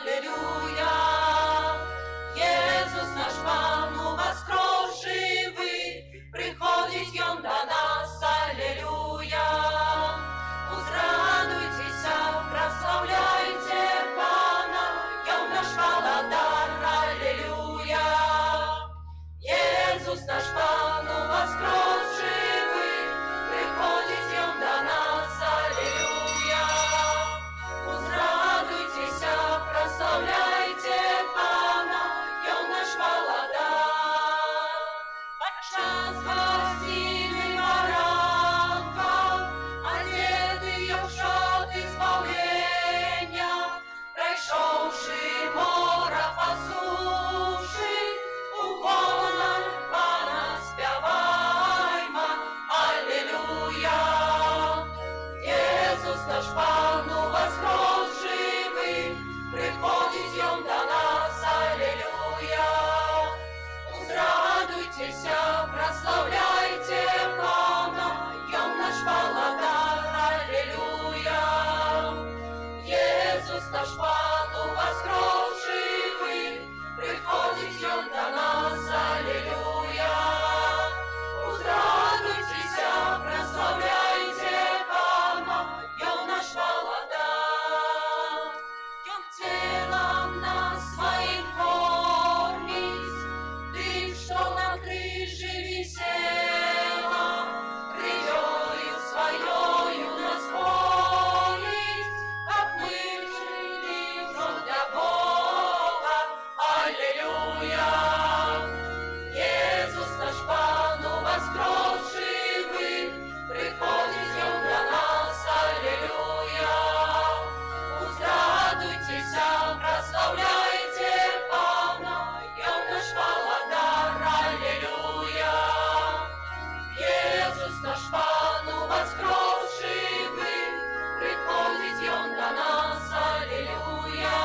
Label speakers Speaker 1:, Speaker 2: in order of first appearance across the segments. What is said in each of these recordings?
Speaker 1: аллилуйя. Єсус наш Пан у воскрес живий, приходить Он до нас, аллилуйя. Узрадуйтеся, прославляйте Пана, Он наш володар, аллилуйя. Єсус наш Пан у воскрес живий, приходить Он до нас, аллилуйя. Узрадуйтеся, прославляйте Пана, Он наш володар. Подчас гостиный баранка, одетый в шаты избавления, пройшовши мора по суші, угодно Пана спяваймо, аллилуйя. Єсус наш Пан у воскрес живий, приходить Он до нас, аллилуйя. Узрадуйтеся, прославляйте Пана, Он наш володар, аллилуйя. Єсус наш Пан у воскрес живий, приходить Он до нас, аллилуйя. Узрадуйтеся, прославляйте Пана, Он наш володар. Он телом нас своим кормить, тым, что на крыже висело, кривёю своёю нас холить, как мы жили для Бога, аллилуйя. Єсус наш Пан у воскрес живий, приходить Он до нас, аллилуйя. Узрадуйтеся, прославляйте Пана, Он наш володар, аллилуйя. Єсус наш Пан у воскрес живий, приходить Он до нас, аллилуйя.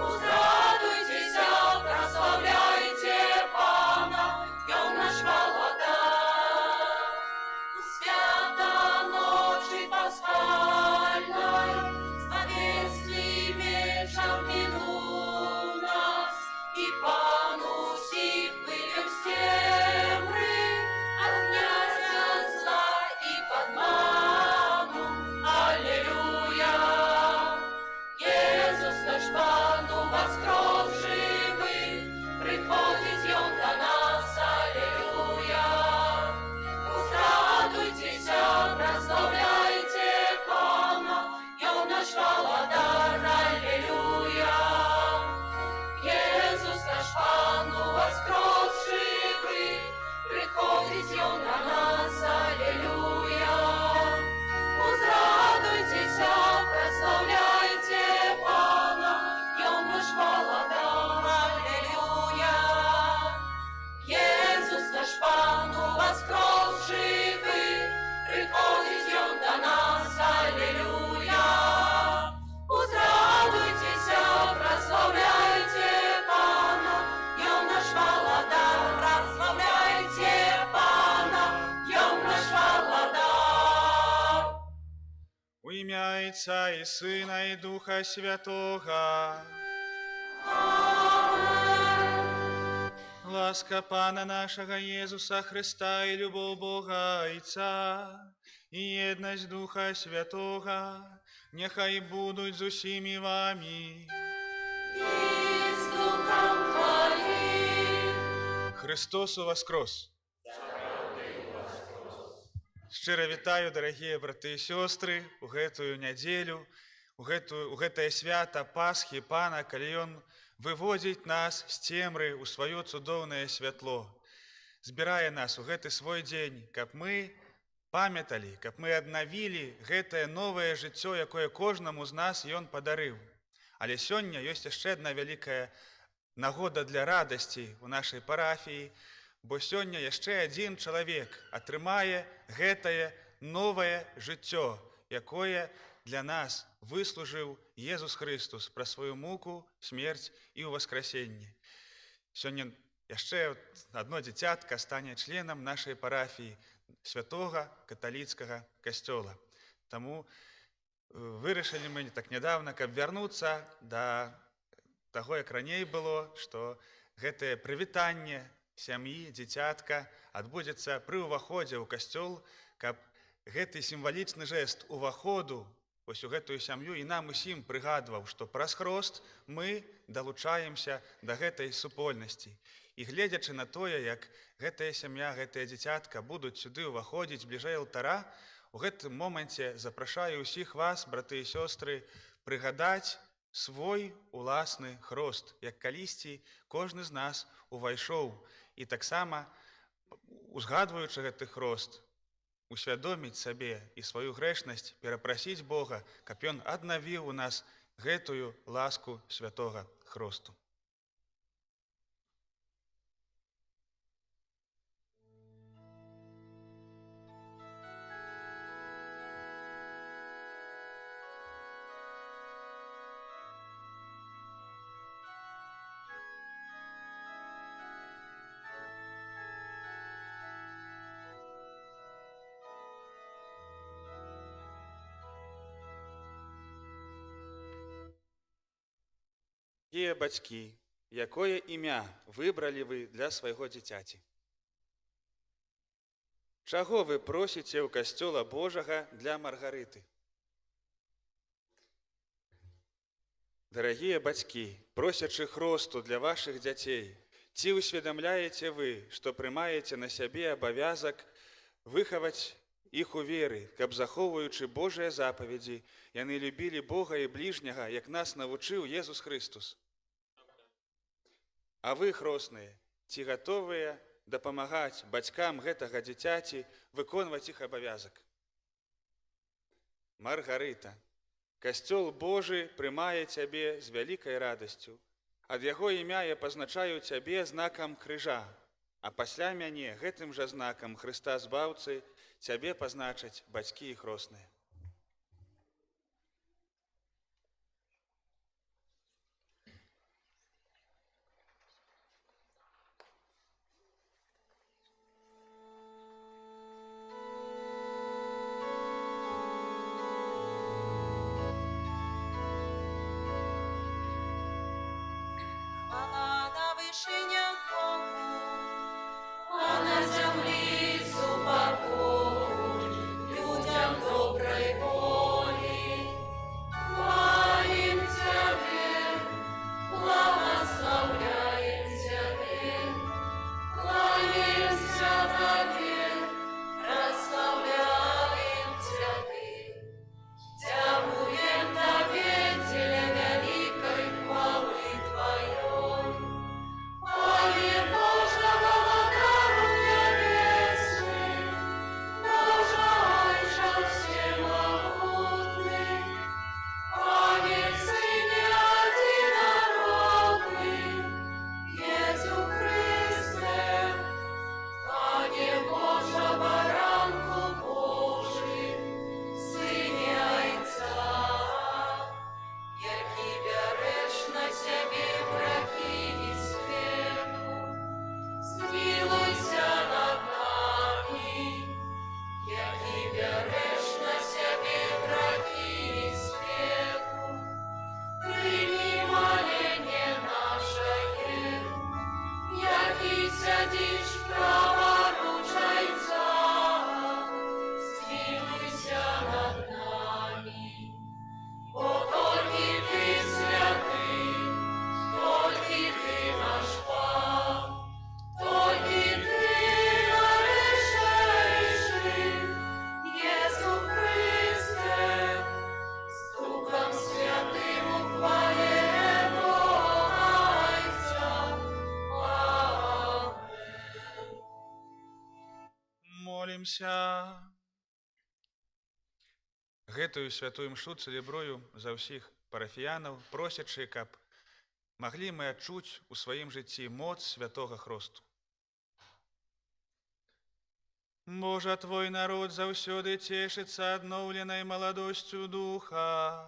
Speaker 1: Узрадуйтеся, прославляйте Пана, Он наш володар. У свята ночи пасхальной, зловесный вечер минул нас, и Пан усих вывел с темры, от князя зла и подману, аллилуйя. Єсус наш Пан у воскрес живий, приходить Он до нас, аллилуйя. Узрадуйтеся, прославляйте Пана, Он наш володар, аллилуйя. Єсус наш Пан у воскрес живий, приходить Он до нас, аллилуйя. Узрадуйтеся, прославляйте Пана, Он наш володар, аллилуйя. Єсус наш Пан у воскрес живий, приходить Он до нас, аллилуйя. Узрадуйтеся, прославляйте Пана, Он наш володар, прославляйте Пана, Он наш володар.
Speaker 2: У ім'я Отця і Сина, і Духа Святого. Ласка Пана нашого Єсуса Христа, і любов Бога Отця, і єдність Духа Святого, нехай будуть з усіми вами.
Speaker 1: И с Духом Твоим.
Speaker 2: Христос воскрес! Щиро вітаю, дорогие браты и сестры, у гэтую нядзелю, у гэтае свята Пасхі Пана, калі Ён выводзіць нас з цемры ў сваё цудоўнае святло, збірае нас у гэты свой дзень, каб мы памяталі, каб мы аднавілі гэтае новае жыццё, якое кожнаму з нас Ён падарыў. Але сёння ёсць яшчэ адна вялікая нагода для радасці ў нашай парафіі, бо сёння яшчэ адзін чалавек атрымае гэтае новае жыццё, якое для нас выслужыў Езус Христус праз сваю муку, смерць і ўваскрасенне. Сёння яшчэ адно дзіцятка стане членам нашай парафіі святога каталіцкага касцёла. Таму вырашылі мы так нядаўна, каб вярнуцца да таго, як раней было, што гэтае прывітанне сям'і, дзіцятка адбудзецца пры ўваходзе ў касцёл, каб гэты сімвалічны жэст уваходу вось у гэтую сям'ю і нам усім прыгадваў, што праз хрост мы далучаемся да гэтай супольнасці. І гледзячы на тое, як гэтая сям'я, гэтая дзіцятка будуць сюды ўваходзіць бліжэй алтара, у гэтым моманце запрашаю ўсіх вас, браты і сёстры, прыгадаць свой уласны хрост, як калісьці кожны з нас увайшоў. І таксама, узгадваючы гэты хрост, усвядоміць сабе і сваю грэшнасць, перапрасіць Бога, каб Ён аднавіў у нас гэтую ласку святога хросту. Якія бацькі, якое імя выбралі вы для свайго дзіцяці? Чаго вы просіце ў касцёла Божага для Маргарыты? Дарагія бацькі, просячы хросту для вашых дзяцей, ці усведамляеце вы, што прымаеце на сябе абавязак выхаваць іх у веры, каб, захоўваючы Божыя запаведзі, яны любілі Бога і бліжняга, як нас навучыў Езус Хрыстус? А вы, хросныя, ці гатовыя дапамагаць бацькам гэтага дзіцяці выконваць іх абавязак? Маргарыта, касцёл Божы прымае цябе з вялікай радасцю. Ад яго імя я пазначаю цябе знакам крыжа, а пасля мяне гэтым жа знакам Хрыста Збаўцы цябе пазначаць бацькі і хросныя.
Speaker 1: Хвала на вишинях Богу, а на землі супокой людям доброї волі. Хвалим Тебе, благословляем Тебе, кланяемся Тебе, прославляем Тебе. Дякуем Тебе, для великой хвалы Твоей. Пане Боже, Володару небесный, Боже Отче всемогутный, Пане Сыне Одинородный, Иису Христе, Пане Боже, Баранку Божий, Сыне Отца, які береш на себе грехи і спеку, змилуйся над нами, які береш на себе грехи і спеку, прийми моление наше, які сядеш праворуч Отця, змилуйся над нами. Бо тільки Ти святий, тільки Ти наш Пан, тільки Ти найвищий, Єсу Христе, з Духом Святим ухвалено Отця. Амен.
Speaker 2: Молімся. Гэтую святую імшу цэлебрую за ўсіх парафіянаў, просячы, каб маглі мы адчуць у сваім жыцці моц святога хросту. Божа, Твой народ заўсёды цешыцца адноўленай маладосцю духа,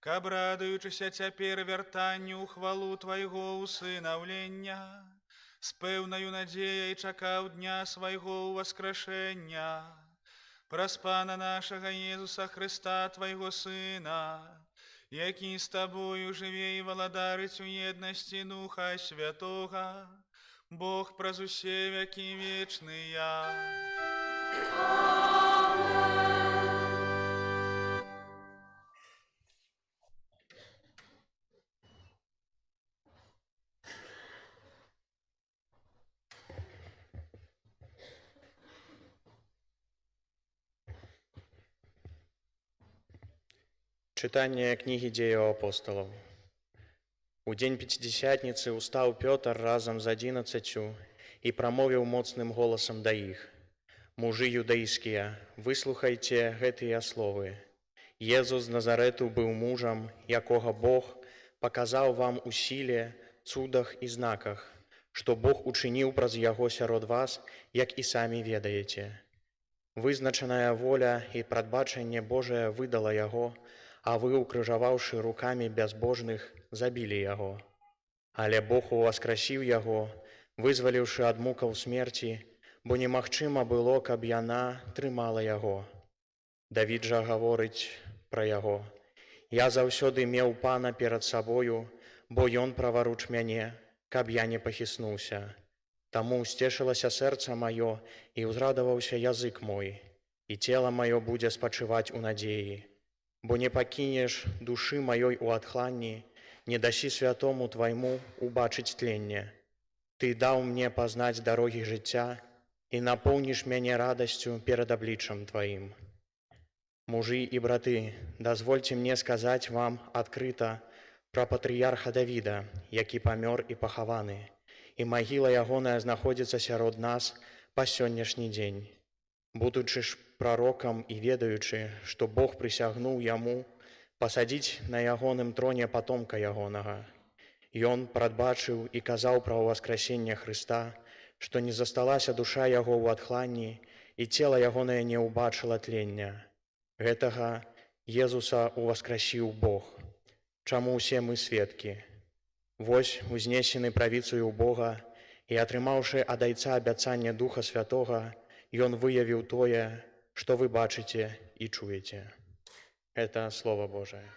Speaker 2: каб, радуючыся цяпер вяртанню ў хвалу Твайго усынаўлення, з пэўнаю надзеяй чакаў дня свайго ўваскрашэння, праз Пана нашага Езуса Хрыста, Твайго Сына, які з Тобою живе і валадарить у єдності Духа Святого, Бог праз усе веки вечные.
Speaker 3: Читание книги Деяў апостолаў. У дзень Пятидесятницы устаў Пётр разам з 11 і прамовіў моцным голасам да іх: «Мужы юдэйскія, выслухайце гэтыя словы. Езус з Назарэту быў мужам, якога Бог паказаў вам у сіле, цудах і знаках, што Бог учыніў праз яго сярод вас, як і самі ведаеце. Вызначаная воля і прадбачанне Божае выдала яго, а вы, укрыжаваўшы рукамі бязбожных, забілі яго. Але Бог уваскрасіў яго, вызваліўшы ад мукаў смерці, бо немагчыма было, каб яна трымала яго. Давід жа гаворыць пра яго: «Я заўсёды меў Пана перад сабою, бо ён праваруч мяне, каб я не пахіснуўся. Таму сцешылася сэрца маё і ўзрадаваўся язык мой, і цела маё будзе спачываць у надзеі. Бо не пакінеш душы маёй у адхланні, не дасі святому твайму убачыць тленне. Ты даў мне пазнаць дарогі жыцця і напоўніш мяне радасцю перад абліччам тваім. Мужы і браты, дазвольце мне сказаць вам адкрыта пра патрыярха Давіда, які памёр і пахаваны, і магіла ягоная знаходзіцца сярод нас па сённяшні дзень. Будучы ж прарокам і ведаючы, што Бог прысягнуў яму пасадзіць на ягоным троне патомка ягонага. Ён прадбачыў і казаў пра ўваскрасенне Хрыста, што не засталася душа яго ў адхланні, і цела ягонае не ўбачыла тлення. Гэтага Езуса уваскрасіў Бог, чаму ўсе мы сведкі. Вось, узнесены правіцаю Бога і атрымаўшы ад Айца абяцанне Духа Святога, Ён выявіў тое, што вы бачыце і чуеце». Это Слово Божие.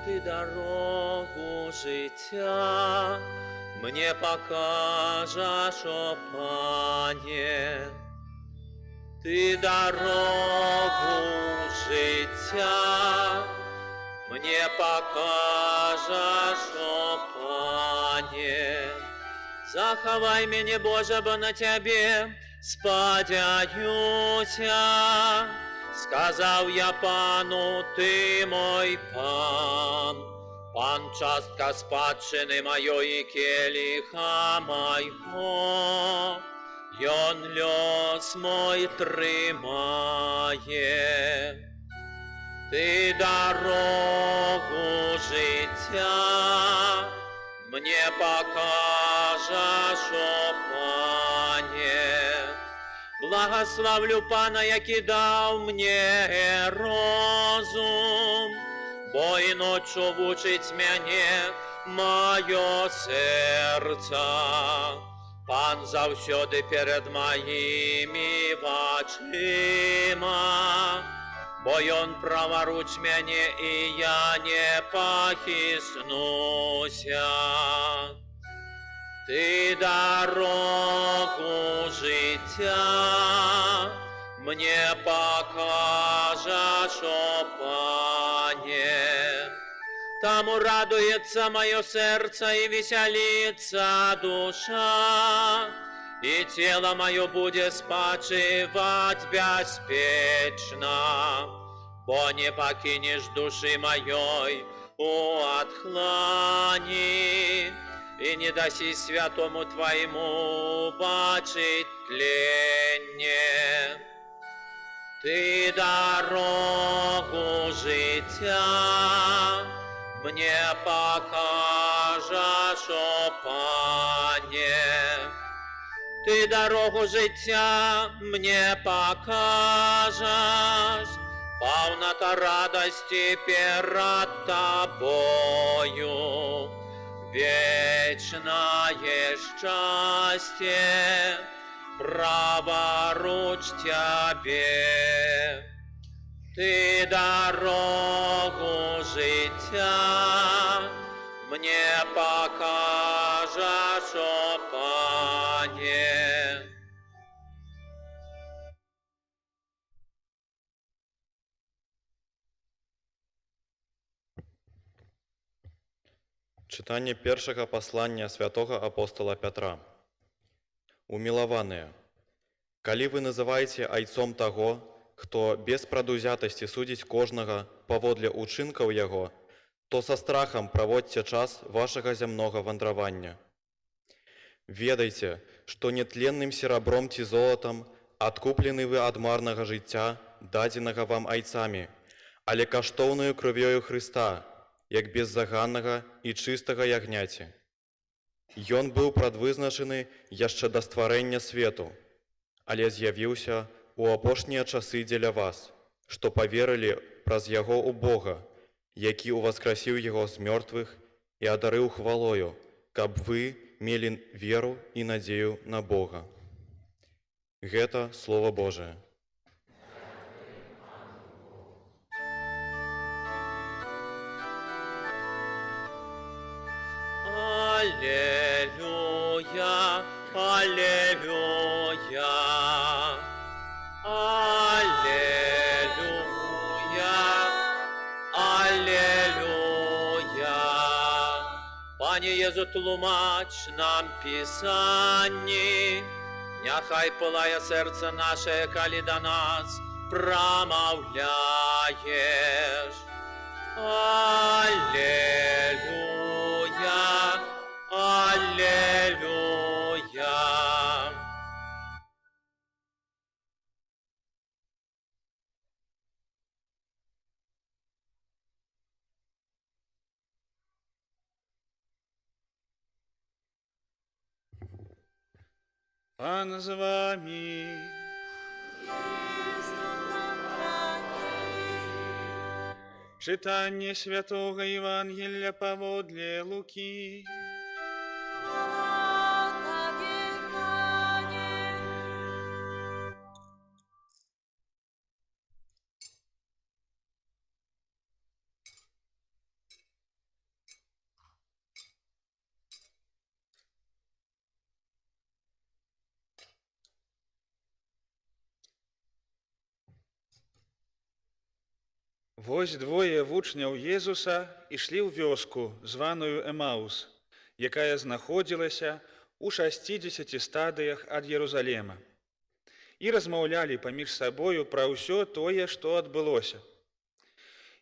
Speaker 4: Ты дорогу життя мне покажеш, о Пане. Ты дорогу життя мне покажеш, о Пане. Заховай мене, Боже, бо на Тебе сподяюся. Сказав я Пану, Ти мой Пан, Пан частка спадщини моєї келиха майго, Йон льос мой тримає. Ти дорогу життя мне покажеш, о Пане. Благословлю Пана, який дав мне розум, бо і ночу вучить мене моє серце. Пан завсюди перед моїми очима, бо он праворуч мене, і я не похиснуся. Ты дорогу життя мне покажеш, о Пане. Тому радуется мое сердце и веселится душа, и тело мое будет спочивать беспечно, бо не покинешь души моей у отхлани, и не даси святому Твоему бачить тленне. Ты дорогу життя мне покажеш, о Пане. Ты дорогу життя мне покажеш, повнота радости перед Тобою. вечное счастье праворуч тебе. Ты дорогу життя мне покажешь, о Пане.
Speaker 3: Чытанне першага паслання святога апостола Пятра. Умілаваныя, калі вы называеце айцом таго, хто без прадузятасці судзіць кожнага паводле ўчынкаў яго, то са страхам праводзьце час вашага зямнога вандравання. Ведайце, што нетленным серабром ці золатам адкуплены вы ад марнага жыцця, дадзенага вам айцамі, але каштоўнаю крывёю Хрыста, як беззаганнага і чыстага ягняці. Ён быў прадвызначаны яшчэ да стварэння свету, але з'явіўся у апошнія часы дзеля вас, што паверылі праз яго ў Бога, які ўваскрасіў яго з мёртвых і адарыў хвалою, каб вы мелі веру і надзею на Бога. Гэта Слова Божае.
Speaker 4: Аллилуйя, аллилуйя, аллилуйя, аллилуйя. Пане Єзу, тлумач нам Писанні, няхай пылае серце наше, калі до нас промовляєш. Аллилуйя, аллилуйя.
Speaker 2: Пан з вами. Читання святого Євангелія паводле Луки. Вось двое вучняў Езуса ішлі ў вёску, званую Эмаус, якая знаходзілася ў 60 стадыях ад Єрусалема. І размаўлялі паміж сабою пра ўсё тое, што адбылося.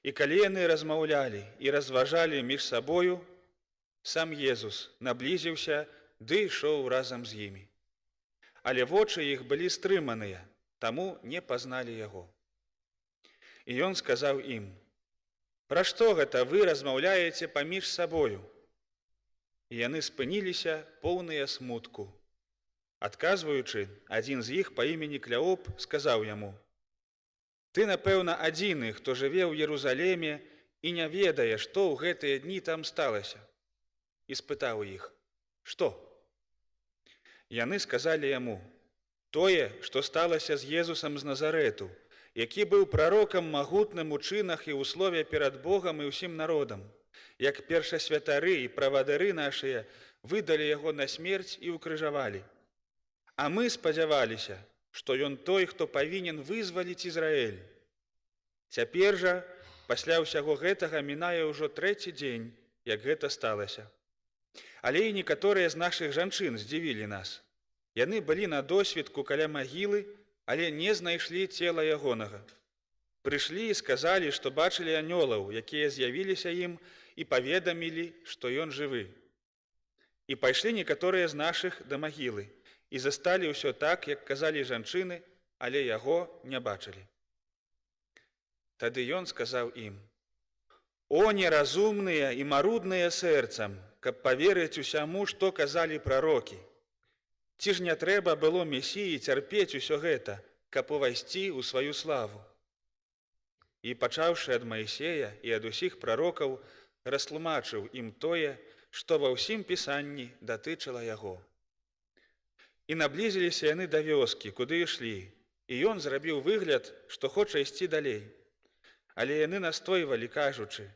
Speaker 2: І калі яны размаўлялі і разважалі між сабою, сам Езус наблізіўся ды ішоў разам з імі. Але вочы іх былі стрыманыя, таму не пазналі яго. І ён сказаў ім: «Пра што гэта вы размаўляеце паміж сабою?» І яны спыніліся, поўныя смутку. Адказваючы, адзін з іх па імені Кляоп сказаў яму: «Ты, напэўна, адзіны, хто жыве ў Єрусалеме і не ведае, што ў гэтыя дні там сталася». І спытаў іх: «Што?» Яны сказалі яму: «Тое, што сталася з Езусам з Назарэту, які быў прарокам магутным у чынах і ў слове перад Богам і ўсім народам, як першасвятары і правадыры нашыя выдалі яго на смерць і ўкрыжавалі. А мы спадзяваліся, што ён той, хто павінен вызваліць Ізраэль. Цяпер жа, пасля ўсяго гэтага, мінае ўжо 3-й дзень, як гэта сталася. Але і некаторыя з нашых жанчын здзівілі нас. Яны былі на досвідку каля магілы, але не знайшлі цела ягонага. Прыйшлі і сказалі, што бачылі анёлаў, якія з'явіліся ім і паведамілі, што ён жывы. І пайшлі некаторыя з нашых да магілы і засталі ўсё так, як казалі жанчыны, але яго не бачылі. Тады ён сказаў ім: «О, неразумныя і марудныя сэрцам, каб паверыць усяму, што казалі прарокі! Ці ж не трэба было Месіі цярпець усё гэта, каб увайсці ў сваю славу?» І, пачаўшы ад Маісея і ад усіх прарокаў, растлумачыў ім тое, што ва ўсім пісанні датычыла яго. І наблізіліся яны да вёскі, куды ішлі, і ён зрабіў выгляд, што хоча ісці далей. Але яны настойвалі, кажучы: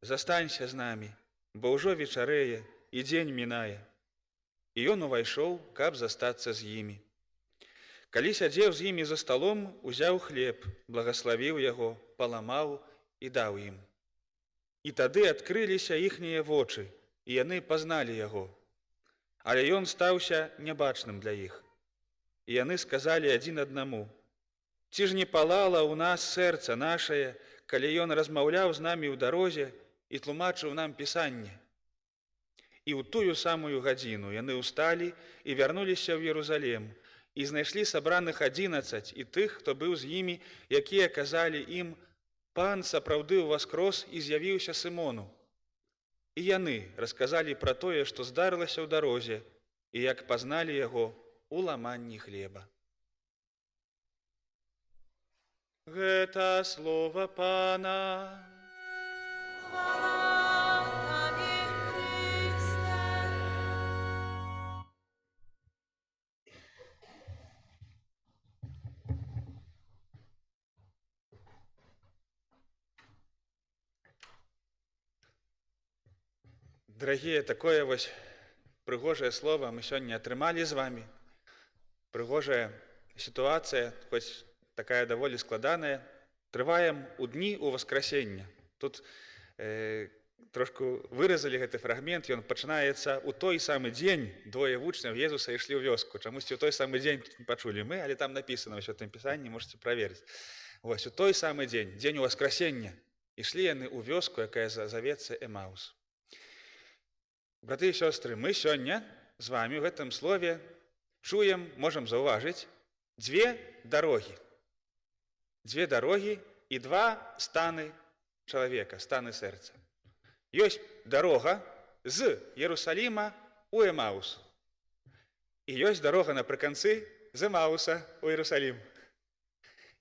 Speaker 2: «Застанься з намі, бо ўжо вечарэе, і дзень мінае». І ён увайшоў, каб застацца з імі. Калі сядзеў з імі за сталом, узяў хлеб, благаславіў яго, паламаў і даў ім. І тады адкрыліся іхнія вочы, і яны пазналі яго. Але ён стаўся нябачным для іх. І яны сказалі адзін аднаму: «Ці ж не палала ў нас сэрца нашае, калі ён размаўляў з намі ў дарозе і тлумачыў нам пісанне?» І ў тую самую гадзіну яны ўсталі і вярнуліся ў Єрусалім, і знайшлі сабраных 11 і тых, хто быў з імі, якія казалі ім: «Пан сапраўды ўваскрос і з'явіўся Сымону». І яны расказалі пра тое, што здарылася ў дарозе, і як пазналі яго у ламанні хлеба. Гэта слова Пана.
Speaker 1: Хвала Табе, Христе.
Speaker 2: Дарагія, такое вось прыгожае слова мы сёння атрымалі з вамі. Прыгожая сітуацыя, хоць такая даволі складаная. Трываем у дні у Васкрасення. Тут трошку выразалі гэты фрагмент, ён пачынаецца ў той самы дзень. Двое вучняў Езуса ішлі ў вёску. Чамусьці ў той самы дзень тут не пачулі мы, але там напісана ў Святым Пісанні, можаце праверыць. Вось у той самы дзень, дзень у Васкрасення, ішлі яны ў вёску, якая завецца Эмаус. Браты і сёстры, мы сёння з вамі ў гэтым слове чуем, можам заўважыць, дзве дарогі. Дзве дарогі і два станы чалавека, станы сэрца. Ёсць дарога з Єрусаліма ў Эмаус. І ёсць дарога напрыканцы з Эмауса ў Єрусалім.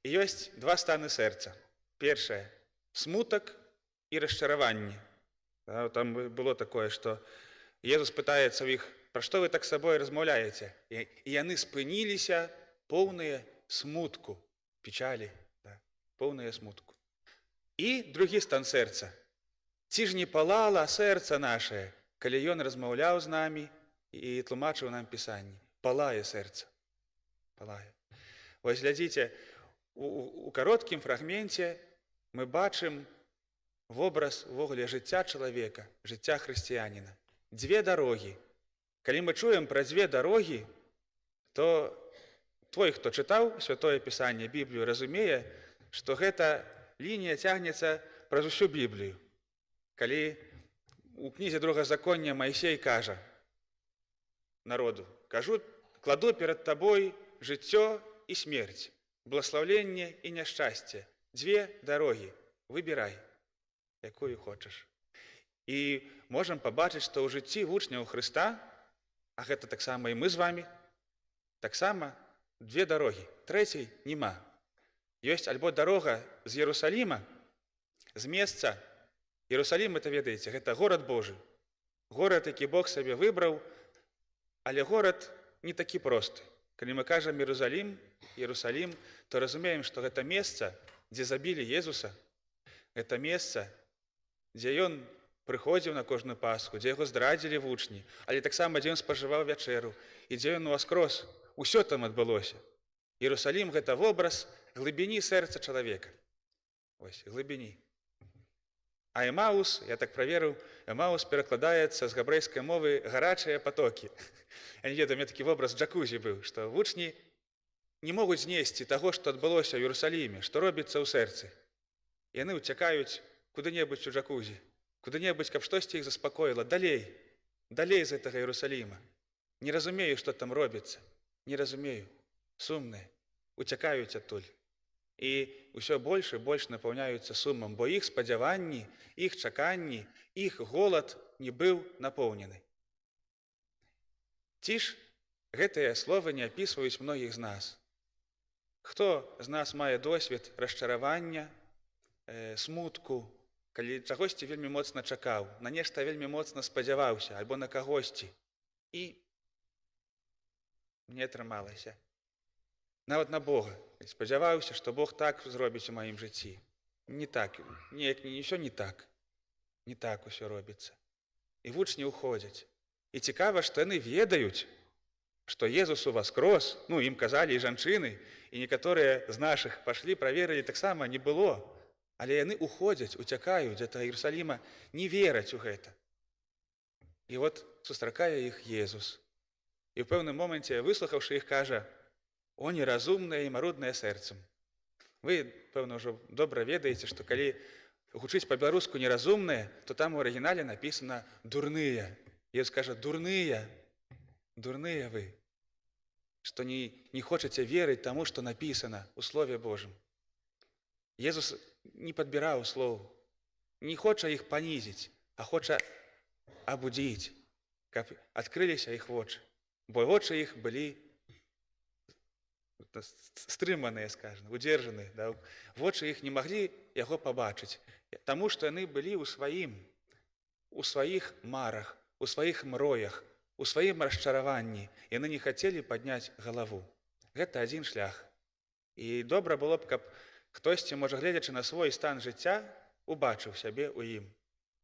Speaker 2: І ёсць два станы сэрца. Першае – смутак і расчараванне. Там было такое, што Езус пытаецца ў іх: «Пра што вы так з сабой размаўляеце?» І яны спыніліся, поўныя смутку, печалі, поўныя смутку. І другі стан сэрца. Ці ж не палала сэрца нашае, калі ён размаўляў з намі і тлумачыў нам пісанне? Палае сэрца. Палае. Вось глядзіце, у кароткім фрагменце мы бачым вобраз увогуле жыцця чалавека, жыцця хрысціяніна. Дзве дарогі. Калі мы чуем пра дзве дарогі, то той, хто чытаў Святое Пісанне, Біблію, разумее, што гэта лінія цягнецца праз усю Біблію. Калі у кнізе Другазаконня Майсей кажа народу: «Кладу перад табой жыццё і смерць, благаслаўленне і няшчасце. Дзве дарогі, выбірай, якую хочаш». І можам пабачыць, што ў жыцці вучняў Хрыста, а гэта таксама і мы з вамі, таксама дзве дарогі, трэцяй няма. Ёсць альбо дарога з Єрусаліма, з месца. Єрусалім, это ведаеце, гэта горад Божы. Горад, які Бог сабе выбраў, але горад не такі просты. Калі мы кажам Єрусалім, то разумеем, што гэта месца, дзе забілі Езуса, гэта месца, дзе ён прыходзіў на кожную Пасху, дзе яго здрадзілі вучні, але таксама дзе ён спажываў вячэру і дзе ён уваскрос. Усё там адбылося. Єрусалім – гэта вобраз глыбіні сэрца чалавека. Ось, глыбіні. А Эмаус, я так праверыў, Эмаус перакладаецца з габрэйскай мовы «гарачыя патокі». Я не ведаю, у мяне такі вобраз джакузі быў, што вучні не могуць знесці таго, што адбылося ў Єрусаліме, што робіцца ў сэрцы. Яны ўцякаюць куды-небудзь у джакузі, куды-небудзь, каб штосьці іх заспакоіла, далей з гэтага Єрусаліма. Не разумею, што там робіцца, не разумею, сумныя, уцякаюць адтуль. І ўсё больш і больш напаўняюцца сумам, бо іх спадзяванні, іх чаканні, іх голад не быў напоўнены. Ці ж гэтыя словы не апісваюць многіх з нас? Хто з нас мае досвед расчаравання, смутку, калі чагосьці вельмі моцна чакаў, на нешта вельмі моцна спадзяваўся, альбо на кагосьці, і не атрымалася. Нават на Бога. Спадзяваўся, што Бог так зробіць у маім жыцці. Не так, неяк не ўсё не так. Не так усё робіцца. І вучні ўходзяць. І цікава, што яны ведаюць, што Езус уваскрос, ім казалі і жанчыны, і некаторыя з нашых пашлі, праверылі, таксама не было. Але яны уходзяць, уцякаюць ад Іерусаліма, не вераць у гэта. І от сустракае іх Езус. І ў пэўным моменце, выслухаўшы іх, кажа: «О, неразумнае і маруднае сэрцам». Вы, пэўна, ўжо добра ведаеце, што калі гучыць па-беларуску неразумнае, то там у арыгінале напісана «дурныя». Езус кажа: «Дурныя, дурныя вы, што не хочаце верыць таму, што напісана ў Слове Божым». Езус не падбіраў слоў, не хоча іх панізіць, а хоча абудзіць, каб адкрыліся іх вочы. Бо вочы іх былі стрыманыя, скажем, удзержаныя. Да? Вочы іх не маглі яго пабачыць, таму што яны былі у сваіх марах, у сваіх мроях, у сваім расчараванні. Яны не хацелі падняць галаву. Гэта адзін шлях. І добра было б, каб хтосьці, можа, гледзячы на свой стан жыцця, убачыў сябе ў ім.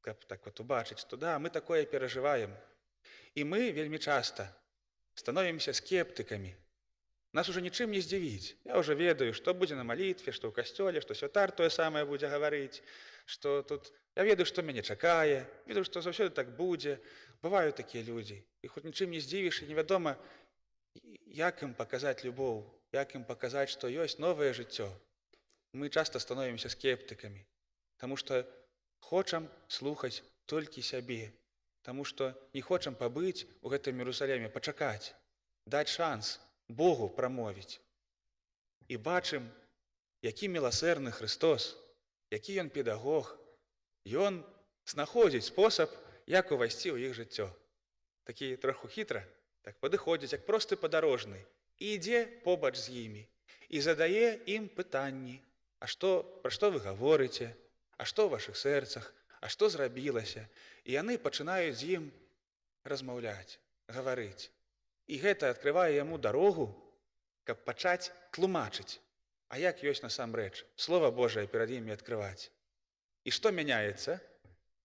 Speaker 2: Каб так вот убачыць, што да, мы такое перажываем. І мы вельмі часта становімся скептыкамі. Нас уже нічым не здзівіць. Я ўжо ведаю, што будзе на малітве, што ў касцёле, што святар тое самае будзе гаварыць, што тут... Я ведаю, што мяне чакае, ведаю, што заўсёды так будзе. Бываюць такія людзі. Іх хоць нічым не здзівіш, і невядома, як ім паказаць любоў, як ім паказаць, што ёсць новае жыццё. Мы часта становімся скептыкамі, таму што хочам слухаць толькі сябе, таму што не хочам пабыць у гэтым Іерусаліме, пачакаць, даць шанс Богу прамовіць. І бачым, які міласэрны Христос, які Ён педагог. Ён знаходзіць спосаб, як увайсці ў іх жыццё. Такі троху хітра, так падыходзіць, як просты падарожны, і ідзе побач з імі, і задае ім пытанні: а пра што вы гаворыце, а што ў вашых сэрцах, а што зрабілася. І яны пачынаюць з ім размаўляць, гаварыць. І гэта адкрывае яму дарогу, каб пачаць тлумачыць, а як ёсць насамрэч, Слова Божае перад імі адкрываць. І што мяняецца?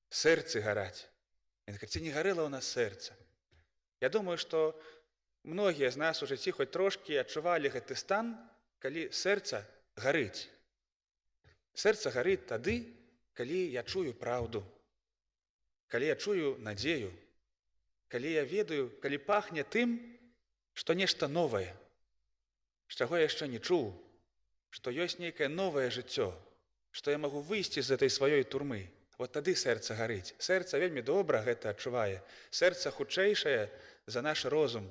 Speaker 2: Сэрцы гараць. Ён кажа: ці не гарэла ў нас сэрца? Я думаю, што многія з нас у жыцці хоць трошкі адчувалі гэты стан, калі сэрца гарыць. Сэрца гарыць тады, калі я чую праўду, калі я чую надзею, калі я ведаю, калі пахне тым, што нешта новае, з чаго я яшчэ не чуў, што ёсць нейкае новае жыццё, што я магу выйсці з гэтай сваёй турмы. Вот тады сэрца гарыць. Сэрца вельмі добра гэта адчувае. Сэрца хутчэйшае за наш розум.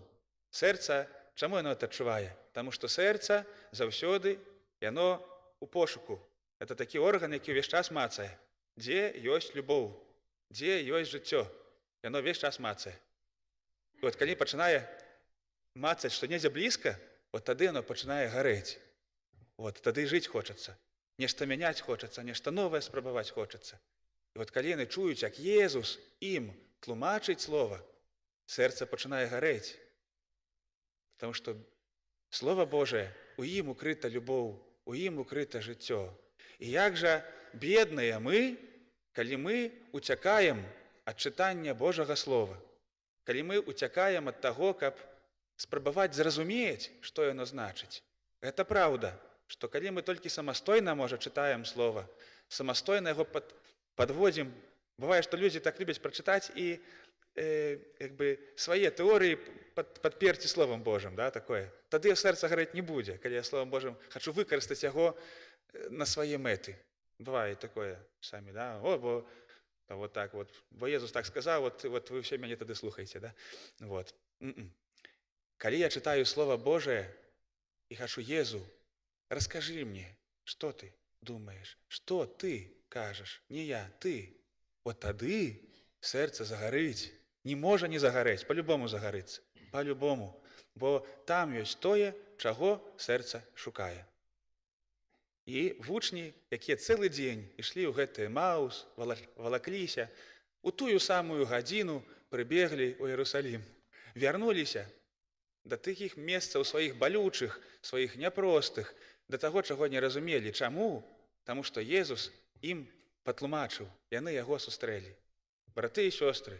Speaker 2: Сэрца, чаму яно гэта адчувае? Таму што сэрца заўсёды, яно у пошуку. Это такі орган, які ўвесь час мацае. Дзе ёсць любоў, дзе ёсць жыццё. Яно ўвесь час мацае. І от калі пачынае мацаць, што недзе блізка, от тады яно пачынае гарэць. Вот тады жыць хочацца. Нешта мяняць хочацца, нешта новае спрабаваць хочацца. І от калі яны чуюць, як Езус ім тлумачыць слова, сэрца пачынае гарэць. Таму што Слова Божае, у ім укрыта любоў, у ім укрыта жыццё. І як жа бедныя мы, калі мы уцякаем ад чытання Божага Слова, калі мы уцякаем ад таго, каб спрабаваць зразумець, што яно значыць. Гэта праўда, што калі мы толькі самастойна, можа, чытаем Слова, самастойна яго падводзім. Бывае, што людзі так любяць прачытаць і свае тэорыі падперці Словам Божым, да, такое. Тады сэрца гарэць не будзе, калі я Словам Божым хачу выкарыстаць яго на свае мэты. Бывае такое самі, да? Бо вот так вот, бо Езус так сказаў, вот вы ўсе мяне тады слухаеце, да? Вот. Калі я чытаю Слова Божае і хачу: Езу, раскажы мне, што ты думаеш, што ты кажаш, не я, ты. Вот тады сэрца загарыць. Не можа не загарэць, па-любому загарыцца. Па-любому. Бо там ёсць тое, чаго сэрца шукае. І вучні, якія цэлы дзень ішлі ў гэты Эмаус, валакліся, у тую самую гадзіну прыбеглі ў Іерусалім, вярнуліся да такіх месцаў сваіх балючых, сваіх няпростых, да таго, чаго не разумелі. Чаму? Таму што Езус ім патлумачыў, яны яго сустрэлі. Браты і сёстры,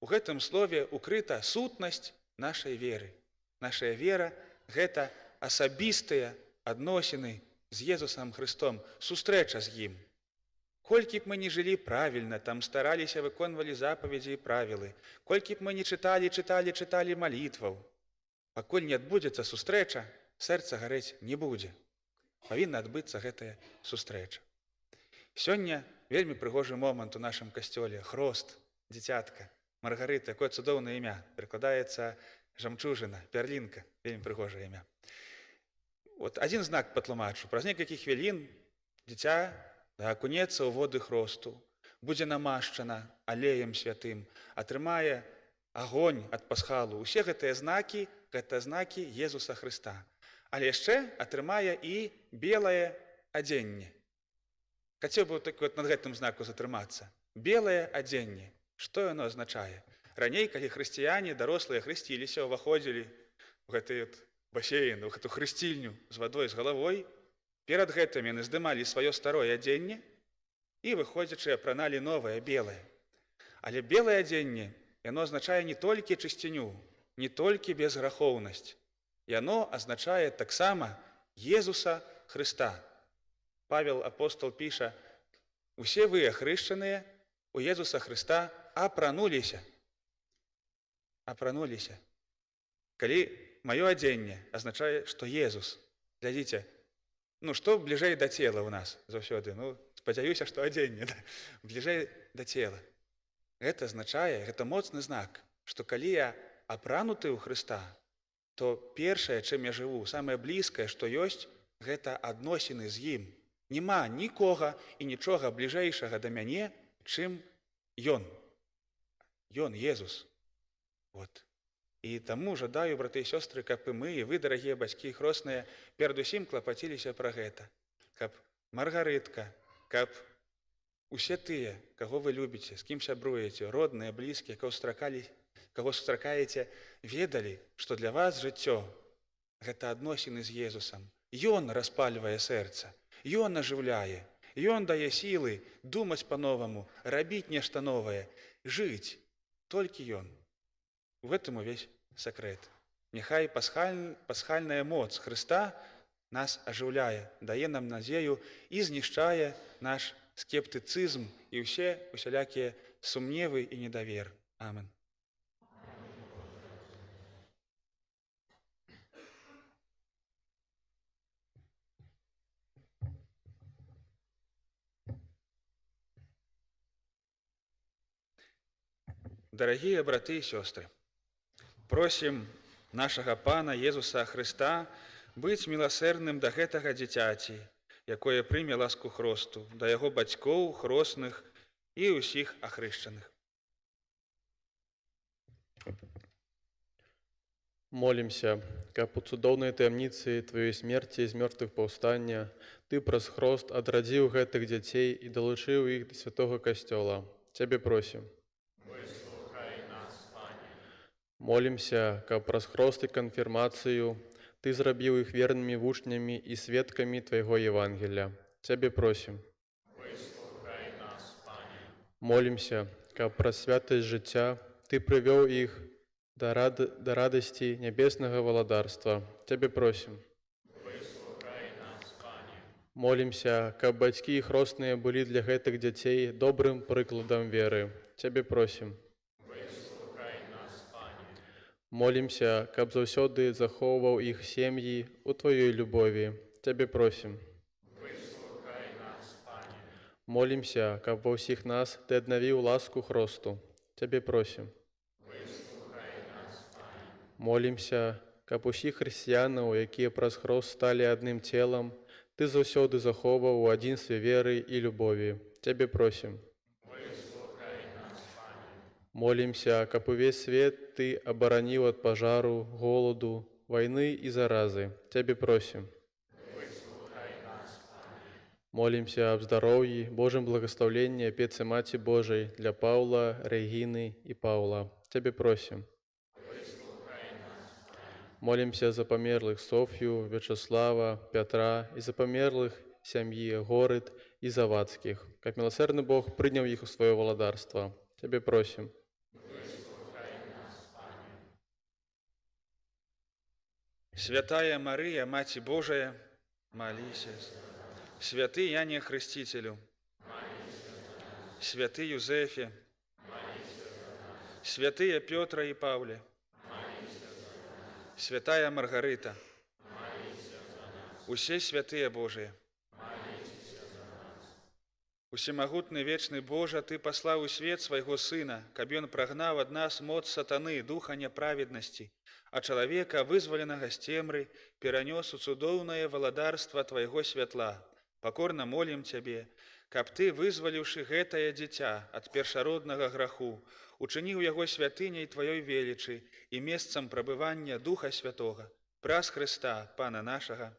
Speaker 2: у гэтым слове укрыта сутнасць нашай веры. Нашая вера – гэта асабістыя адносіны з Езусам Христом, сустрэча з ім. Колькі б мы не жылі правільна, там стараліся, выконвалі запаведзі і правілы, колькі б мы не чыталі малітваў, пакуль не адбудзецца сустрэча, сэрца гарэць не будзе. Павінна адбыцца гэтая сустрэча. Сёння вельмі прыгожы момант у нашым касцёле. Хрост, дзіцятка, Маргарыта, якое цудоўнае імя. Перакладаецца жамчужына, пярлінка, вельмі прыгожае імя. От адзін знак патлумачу. Праз некалькі хвілін дзіця акунецца ў воды хросту, будзе намашчана алеем святым, атрымае агонь ад пасхалу. Усе гэтыя знакі – гэта знакі Езуса Хрыста. Але яшчэ атрымае і белае адзенне. Хацеў бы над гэтым знаку затрымацца. Белае адзенне. Што яно азначае? Раней, калі хрысціяне, дарослыя хрысціліся, уваходзілі ў гэты басейн, у гэту хрысцільню з вадой, з галавой, перад гэтым яны здымалі сваё старое адзенне і, выходзячы, апраналі новае, белае. Але белае адзенне, яно азначае не толькі чысціню, не толькі безграхоўнасць. Яно азначае таксама Езуса Хрыста. Павел апостол піша: «Усе вы, ахрышчаныя, у Езуса Хрыста апрануліся». Апрануліся. Калі маё адзенне азначае, што Езус. Глядзіце, што бліжэй да цела ў нас заўсёды? Спадзяюся, што адзенне, бліжэй да цела. Гэта азначае, гэта моцны знак, што калі я апрануты ў Хрыста, то першае, чым я жыву, самае блізкае, што ёсць, гэта адносіны з ім. Нема нікога і нічога бліжэйшага да мяне, чым Ён. Ён, Езус. І таму жадаю, браты і сёстры, каб і мы, і вы, дарагія бацькі і хросныя, перадусім клапаціліся пра гэта. Каб Маргарытка, каб усе тыя, каго вы любіце, з кім сябруеце, родныя, блізкія, каго сустракаеце, ведалі, што для вас жыццё – гэта адносіны з Езусам. Ён распальвае сэрца, Ён ажыўляе, Ён дае сілы думаць па-новаму, рабіць нешта новае, жыць. Толькі Ён. У гэтым увесь сакрэт. Няхай пасхальная моц Хрыста нас ажыўляе, дае нам надзею і знішчае наш скептыцызм і ўсе усялякія сумневы і недавер. Амен. Дарагія браты і сёстры, просім нашага Пана Езуса Хрыста быць міласэрным да гэтага дзіцяці, якое прыме ласку хросту, да яго бацькоў, хросных і ўсіх ахрышчаных.
Speaker 5: Молімся, каб у цудоўнай таямніцы Тваёй смерці з мёртвых паўстання Ты праз хрост адрадзіў гэтых дзяцей і далучыў іх да святога касцёла. Цябе просім. Молімся, каб праз хрост і канфірмацыю Ты зрабіў іх вернымі вучнямі і сведкамі Твайго Євангелля. Цябе просім. Молімся, каб праз святасць жыцця Ты прывёў іх да радасці нябеснага валадарства. Цябе просім. Молімся, каб бацькі і хросныя былі для гэтых дзяцей добрым прыкладам веры. Цябе просім. Молімся, каб заўсёды захоўваў іх сем'і ў Тваёй любові. Цябе просім. Молімся, каб ва ўсіх нас Ты аднавіў ласку хросту. Цябе просім. Молімся, каб усіх хрысціянаў, якія праз хрост сталі адным целам, Ты заўсёды захоўваў у адзінстве веры і любові. Цябе просім. Молімся, каб увесь свет Ты абараніў ад пажару, голаду, вайны і заразы. Цябе просім. Молимся об здоровье, Божьем благословении, опеце Мати Божией для Павла, Регины и Павла. Тебе просим. Молимся за померлых Софью, Вячеслава, Петра и за померлых семьи Город и Завадских. Как милосердный Бог принял их в свое владарство. Тебе просим.
Speaker 2: Святая Мария, Мати Божия, молись. Святый Яне Хрестителю, святый Юзефе, святые Петра и Павле, святая Маргарита, усе святые Божие. Усемагутны вечны Божа, Ты паслаў у свет свайго Сына, каб Ён прагнаў ад нас моц сатаны, духа няправеднасці, а чалавека, вызваленага з цемры, перанёс у цудоўнае валадарства Твайго святла. Пакорна молім Цябе, каб Ты, вызваліўшы гэтае дзіця ад першароднага граху, учыніў яго святыняй Тваёй велічы і месцам прабывання Духа Святога, праз Хрыста, Пана нашага.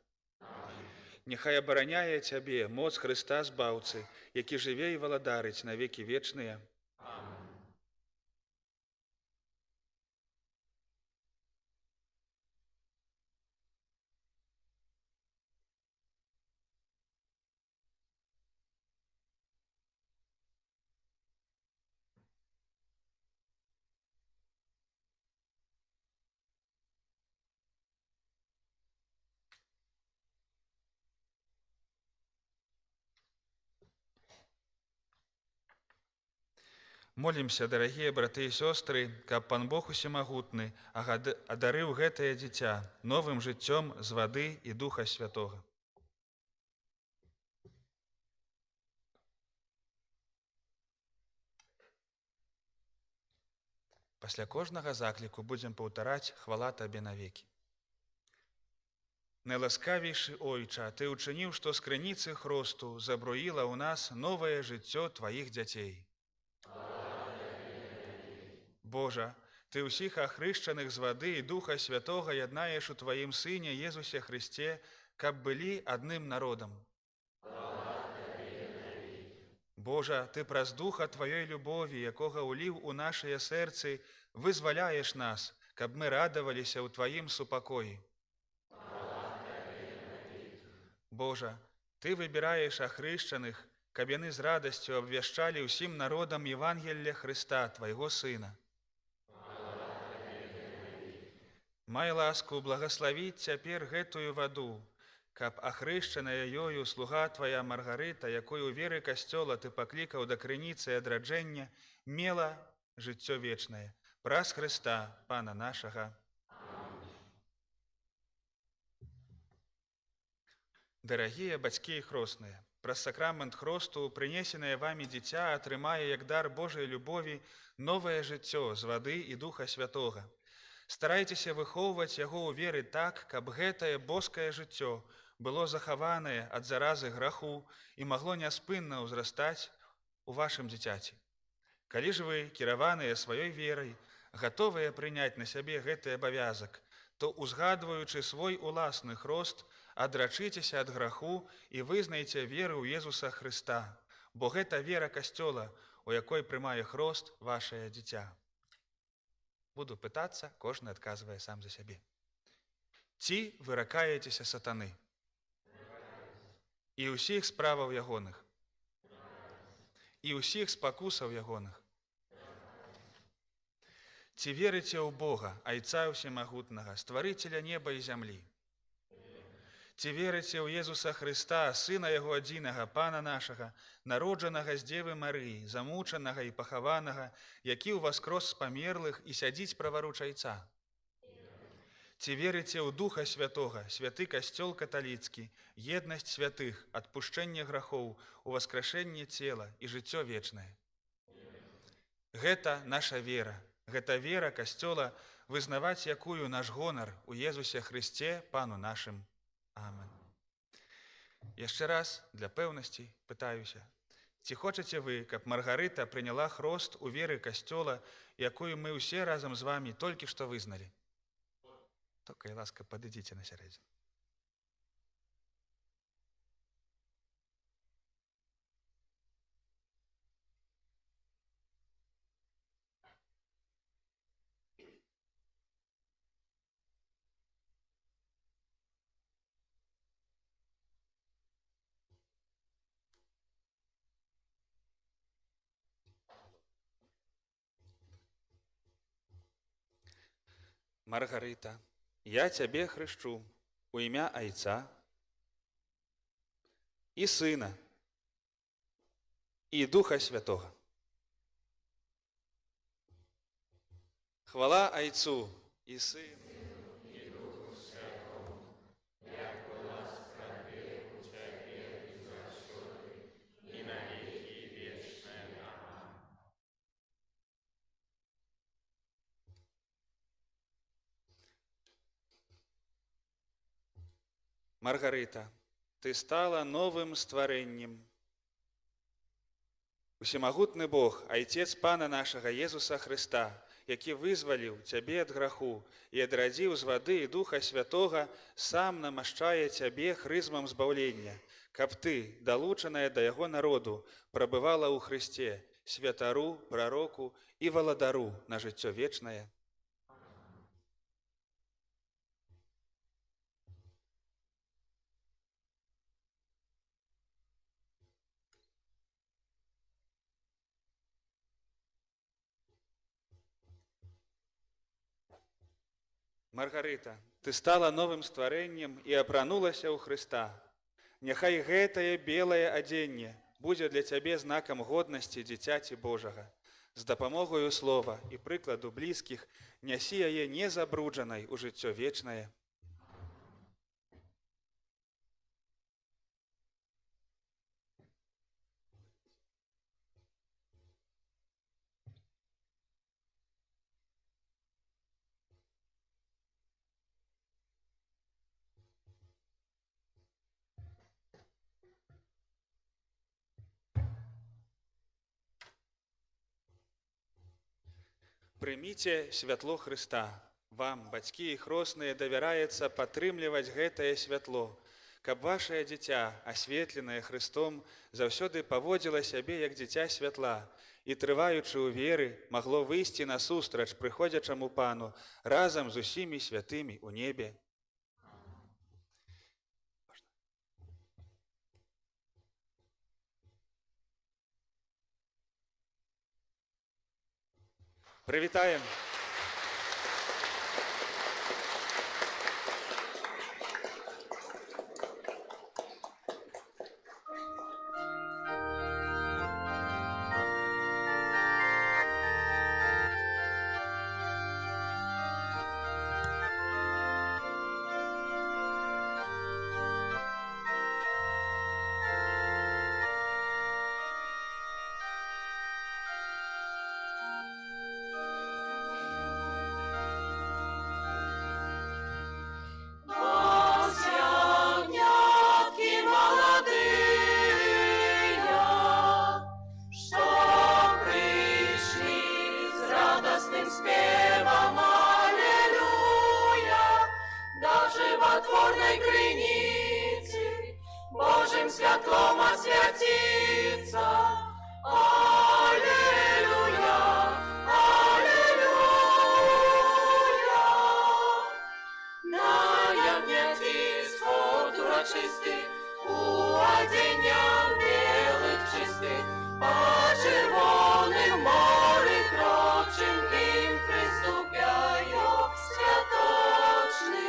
Speaker 2: Няхай абараняе Цябе моц Хрыста Збаўцы, які жыве і валадарыць на векі вечныя. Молімся, дарагія браты і сёстры, каб Пан Бог усемагутны адарыў гэтае дзіця новым жыццём з вады і Духа Святога. Пасля кожнага закліку будзем паўтараць хвала Табе навекі. Найласкавейшы Ойча, Ты ўчыніў, што з крыніцы хросту забруіла ў нас новае жыццё Тваіх дзяцей. Божа, Ты ўсіх ахрышчаных з вады і Духа Святога яднаеш у Тваім Сыне Езусе Христе, каб былі адным народам. Божа, Ты праз Духа Тваёй любові, якога ўліў у нашыя сэрцы, вызваляеш нас, каб мы радаваліся ў Тваім супакоі. Божа, Ты выбіраеш ахрышчаных, каб яны з радасцю абвяшчалі ўсім народам Евангелля Хрыста, Твайго Сына. Май ласку благаславіць цяпер гэтую ваду, каб ахрышчаная ёю слуга Твая Маргарыта, якой у веры Касцёла Ты паклікаў да крыніцы адраджэння, мела жыццё вечнае, праз Хрыста, Пана нашага. Дарагія бацькі і хросныя, праз сакрамент хросту прынесенае вамі дзіця атрымае як дар Божай любові новае жыццё з вады і Духа Святога. Старайцеся выхоўваць яго ў веры так, каб гэтае боскае жыццё было захаванае ад заразы граху і магло няспынна ўзрастаць у вашым дзіцяці. Калі ж вы, кіраваныя сваёй верай, гатовыя прыняць на сябе гэты абавязак, то, узгадваючы свой уласны хрост, адрачыцеся ад граху і вызнайце веру ў Езуса Хрыста, бо гэта вера Касцёла, у якой прымае хрост вашае дзіця. Буду пытацца, кожны адказвае сам за сябе. Ці выракаецеся сатаны і ўсіх справаў ягоных, і ўсіх спакусаў ягоных? Ці верыце ў Бога, Айца Усемагутнага, Стварыцеля неба і зямлі? Ці верыце ў Езуса Хрыста, Сына Яго адзінага, Пана нашага, народжанага з Дзевы Марыі, замучанага і пахаванага, які ўваскрос з памерлых і сядзіць праваруч Айца? Ці верыце ў Духа Святога, святы Касцёл каталіцкі, еднасць святых, адпушчэнне грахоў, уваскрашэнне цела і жыццё вечнае? Гэта наша вера, гэта вера Касцёла, вызнаваць якую наш гонар у Езусе Хрысце, Пану нашым. Амен. Яшчэ раз, для пэўнасці, пытаюся, ці хочаце вы, каб Маргарыта прыняла хрост у веры Касцёла, якую мы ўсе разам з вамі толькі што вызналі? То, кай ласка, падыдзіце на сярэдзіну. Маргарыта, я цябе хрышчу у імя Айца і Сына і Духа Святога. Хвала Айцу і Сыну. Маргарыта, ты стала новым стварэннем. Усемагутны Бог, Айцец Пана нашага Езуса Хрыста, які вызваліў цябе ад граху і адрадзіў з вады і Духа Святога, сам намашчае цябе хрызмам збаўлення, каб ты, далучаная да яго народу, прабывала ў Хрысце, святару, прароку і валадару на жыццё вечнае. Маргарыта, ты стала новым стварэннем і апранулася ў Хрыста. Няхай гэтае белае адзенне будзе для цябе знакам годнасці дзіцяці Божага. З дапамогаю слова і прыкладу блізкіх нясі яе незабруджанай у жыццё вечнае. Прыміце святло Хрыста. Вам, бацькі і хросныя, давяраецца падтрымліваць гэтае святло, каб вашае дзіця, асветленае Хрыстом, заўсёды паводзіла сябе як дзіця святла і, трываючы ў веры, магло выйсці насустрач прыходзячаму Пану разам з усімі святымі ў небе. Прывітаем!
Speaker 1: Животворной крыницы Божьим святлом освятится. Аллилуйя, аллилуйя. Наявняти сход урочистый, у оденья белых чистых, по червоным море крочим им приступяю святочный.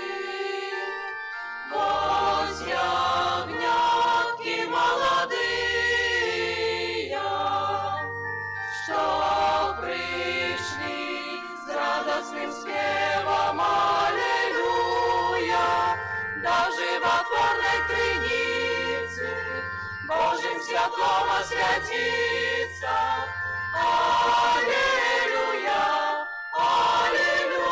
Speaker 1: Ось ягнятки молодые, что пришли с радостным спевом аллилуйя, до животворной крыницы Божьим святлом освятится. Аллилуйя, аллилуйя.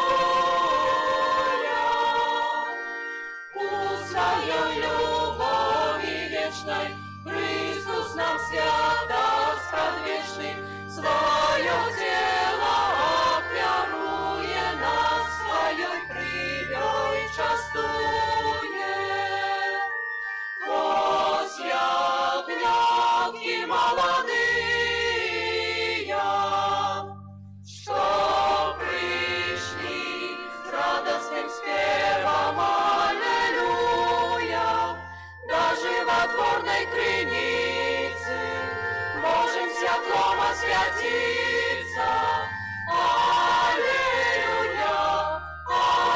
Speaker 1: Своей любови вечной Христос нам свято сподвижный, свое тело офяруе нас, своей кровью частует. Ось ягнятки молодые, что пришли с радостным спевом аллилуйя, до животворной крыницы Божьим святлом освятится. Аллилуйя, аллилуйя.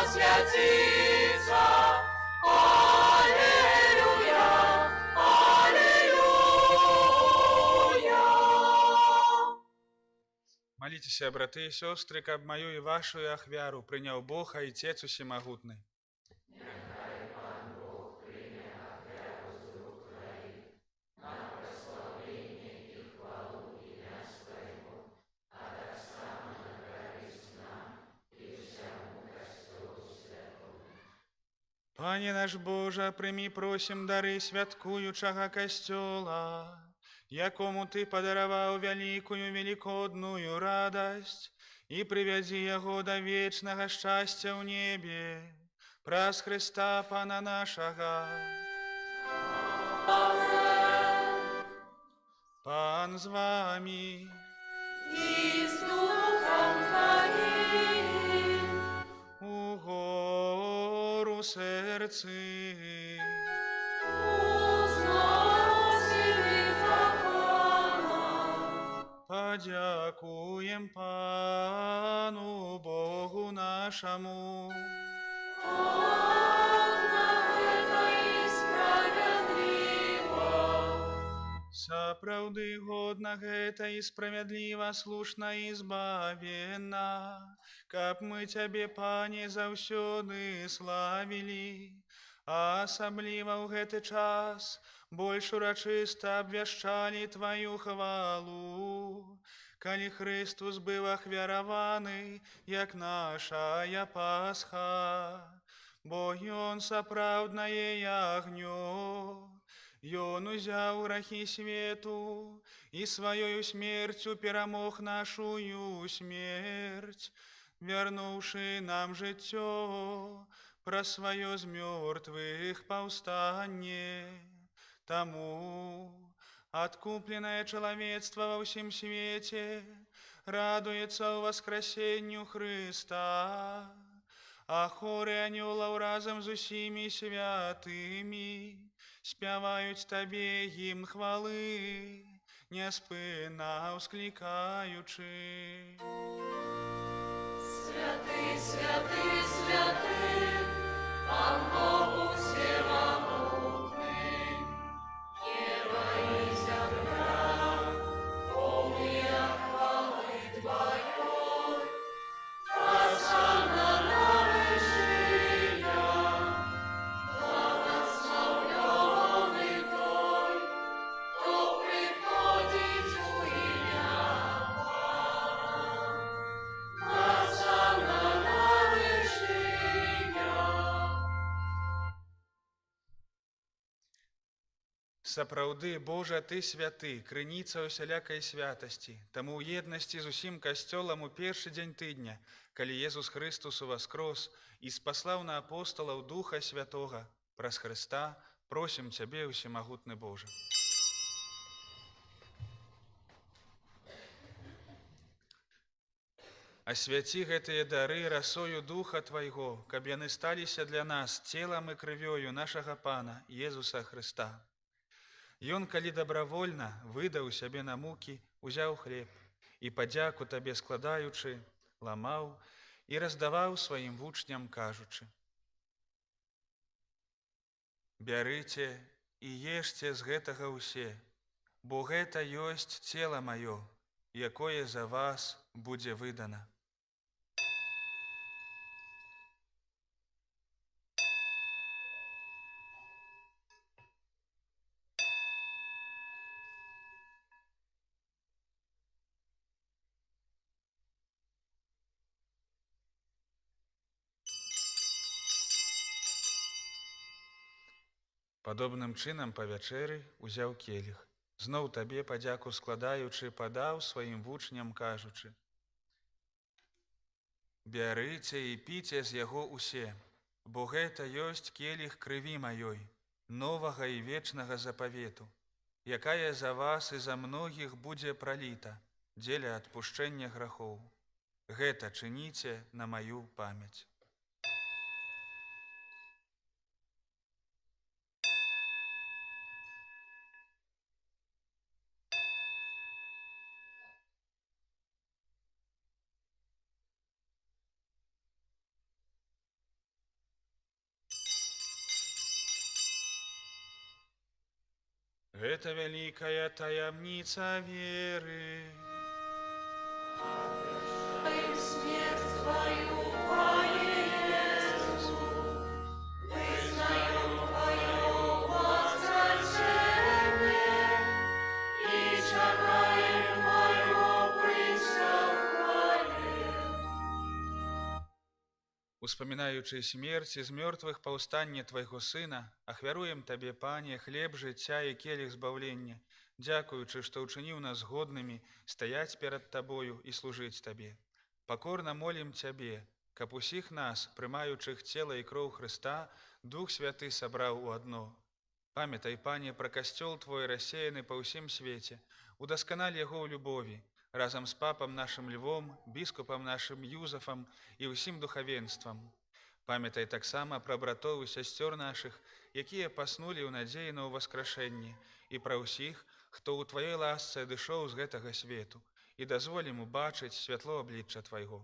Speaker 1: освятится. Аллилуйя, аллилуйя.
Speaker 2: Молитесь, браты и сестры, каб мою и вашу ахвяру принял Бог, Отец Всемогутный. Пане наш Боже, прими, просим, дары святкуючага касцёла, якому Ты падараваў вялікую велікодную радасць, і прывядзі яго да вечнага шчасця ў небе, праз Христа Пана нашага. Пан з вами.
Speaker 1: И с духом Твоим.
Speaker 2: Угору серці.
Speaker 1: Узносили Пана.
Speaker 2: Подякуем Пану Богу нашему. Сапраўды годна гэта і справядліва, слушна і збавена, каб мы Цябе, Пане, заўсёды славілі, а асабліва ў гэты час больш урачыста абвяшчалі Тваю хвалу, калі Христус быў ахвяраваны, як нашая Пасха, бо Ён сапраўднае ягнё. Ён узяў грахі свету і сваёю смерцю перамог нашую смерць, вярнуўшы нам жыццё праз сваё з мёртвых паўстанне. Таму адкупленае чалавецтва ва ўсім свеце радуецца ў васкрасенню Хрыста, а хоры анёлаў разам з усімі святымі спяваюць Табе гімн хвалы, няспынна ўсклікаючы.
Speaker 1: Святы, святы, святы, Пан Бог всемогутный, небо и земля, полные хвалы Твоей. Осанна на вышинях, благословленный Той, кто приходит у имя Пана. Осанна на вышинях.
Speaker 2: Сапраўды, Божа, Ты святы, крыніца усялякай святасці. Таму ў еднасці з усім касцёлам у першы дзень тыдня, калі Езус Христус уваскрос і спаслаў на апосталаў Духа Святога, праз Христа просім Цябе, усемагутны Божа. Асвяці гэтыя дары расою Духа Твайго, каб яны сталіся для нас целам і крывёю нашага Пана Езуса Христа. Ён, калі добравольна выдаў сябе на мукі, узяў хлеб і, падзяку Табе складаючы, ламаў і раздаваў сваім вучням, кажучы: «Бярыце і ешце з гэтага ўсе, бо гэта ёсць цела маё, якое за вас будзе выдана». Падобным чынам па вячэры узяў келіх, зноў Табе падзяку складаючы, падаў сваім вучням, кажучы: «Бярыце і піце з яго ўсе, бо гэта ёсць келіх крыві маёй, новага і вечнага запавету, якая за вас і за многіх будзе праліта дзеля адпушчэння грахоў. Гэта чыніце на маю памяць». Гэта вялікая таямніца веры.
Speaker 1: Им смерть Твою, Пане Иисус, вызнаем Твое воскресение и чекаем Твоего прыся в хвале.
Speaker 2: Успамінаючы смерць з мёртвых паўстанне Твайго Сына, ахвяруем Табе, Пане, хлеб жыцця і келіх збаўлення, дзякуючы, што ўчыніў нас годнымі стаяць перад Табою і служыць Табе. Пакорна молім Цябе, каб усіх нас, прымаючых цела і кроў Хрыста, Дух Святы сабраў у адно. Памятай, Пане, пра касцёл Твой рассеяны па ўсім свеце, удасканаль яго ў любові, разам з папам нашым Львом, біскупам нашым Юзафам і ўсім духавенствам. Памятай таксама пра братоў і сясцёр нашых, якія паснулі ў надзеі на ўваскрашэнне, і пра ўсіх, хто ў Тваёй ласцы адышоў з гэтага свету, і дазволім убачыць святло аблічча Твайго.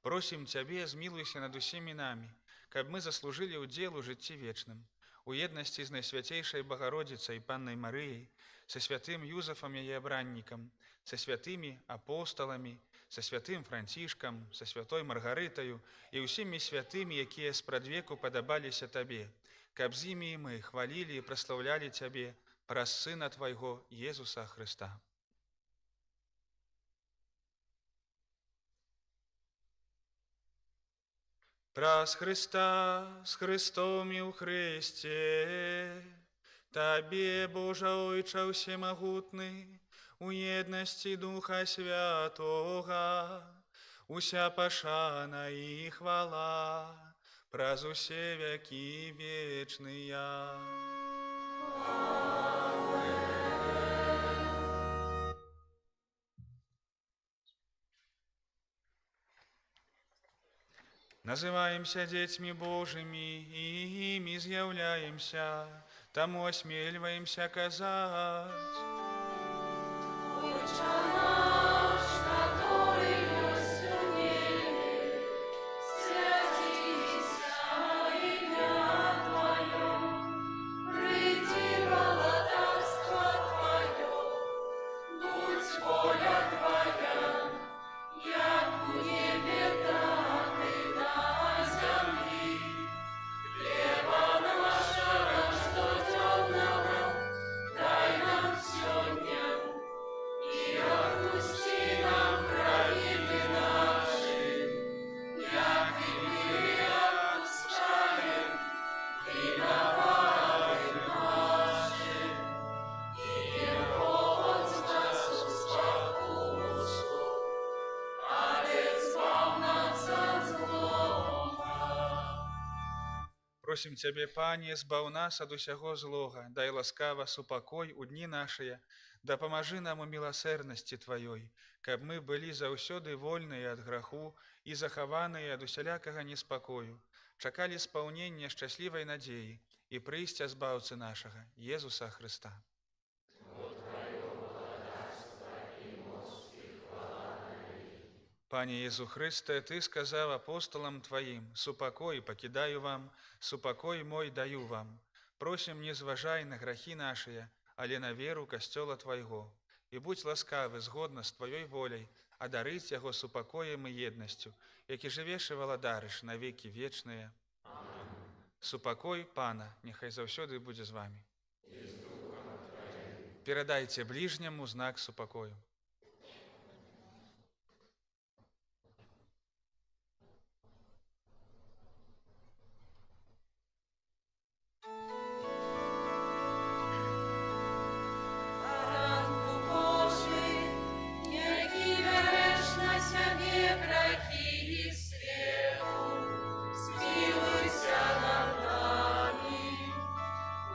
Speaker 2: Просім Цябе, змілуйся над усімі намі, каб мы заслужылі ўдзел у жыцці вечным, у еднасці з Найсвяцейшай Багародзіцай Паннай Марыяй, са святым Юзафам яе абраннікам, са святымі апосталамі, са святым Францішкам, са святой Маргарытаю і ўсімі святымі, якія спрадвеку падабаліся Табе, каб з імі мы хвалілі і праслаўлялі Цябе праз Сына Твайго Езуса Хрыста. Праз Хрыста, з Хрыстом і ў Хрысце, Табе, Божа Ойча ўсемагутны, у еднасці Духа Святога, уся пашана і хвала, праз усе вякі вечныя. Называемся дзецьмі Божымі і імі з'яўляемся, таму асмельваемся казаць.
Speaker 1: Отче наш, который есть в небе, святится имя Твое, приди владарство Твое, будь воля Твоя, як у небе, так и на земли. Хлеба нашего ежедневного дай нам сегодня, и отпусти нам провины наши, як и мы отпускаем виноватым нашим. И не вводь нас в спокусу, але избавь нас от злого.
Speaker 2: Просім Цябе, Пане, збаў нас ад усяго злога, дай ласкава супакой у дні нашыя, дапамажы нам у міласэрнасці Тваёй, каб мы былі заўсёды вольныя ад граху і захаваныя ад усялякага неспакою, чакалі спаўнення шчаслівай надзеі і прыйсця збаўцы нашага, Езуса Хрыста. Пане Езу Христе, Ты сказав апостолам Твоим: «Супокой покидаю вам, супокой мой даю вам». Просим, не зважай на грахи наши, але на веру костела Твоего. И будь ласкавы, згодно с Твоей волей, одарить Его супокоем и едностью, які живеш и валадариш на веки вечные. Супокой Пана, нехай завсёды будзе з вами. Передайте ближнему знак супокою.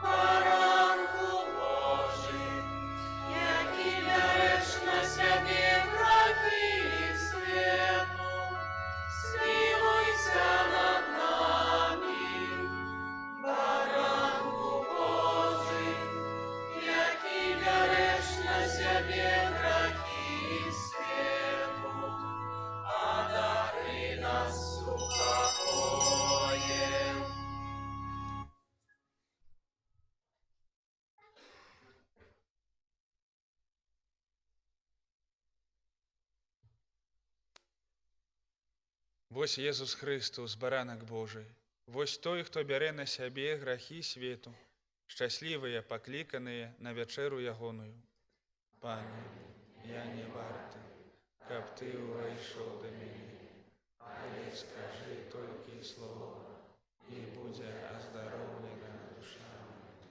Speaker 1: Баранку Божий, який береш на
Speaker 2: Вось Езус Христус, баранак Божий, вось той, хто бярэ на сябе грахі свету, шчаслівыя, пакліканыя на вячэру ягоную. Пане, я не варты, каб ты ўвайшоў да мяне, але скажы толькі слова, і будзе аздароўлена душа моя.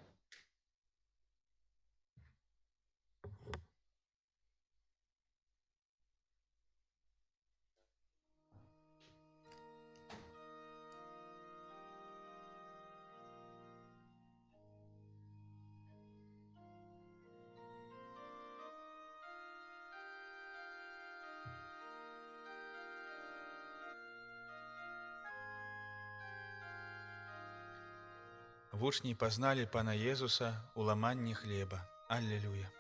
Speaker 2: Вучні пазналі Пана Езуса ў ламанні хлеба. Аллилуйя.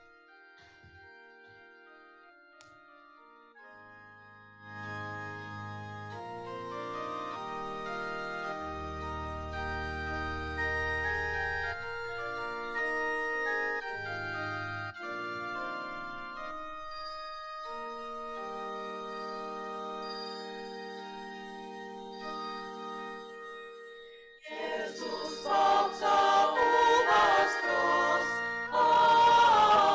Speaker 1: Jezus, chwałca u was wzrost. Amen.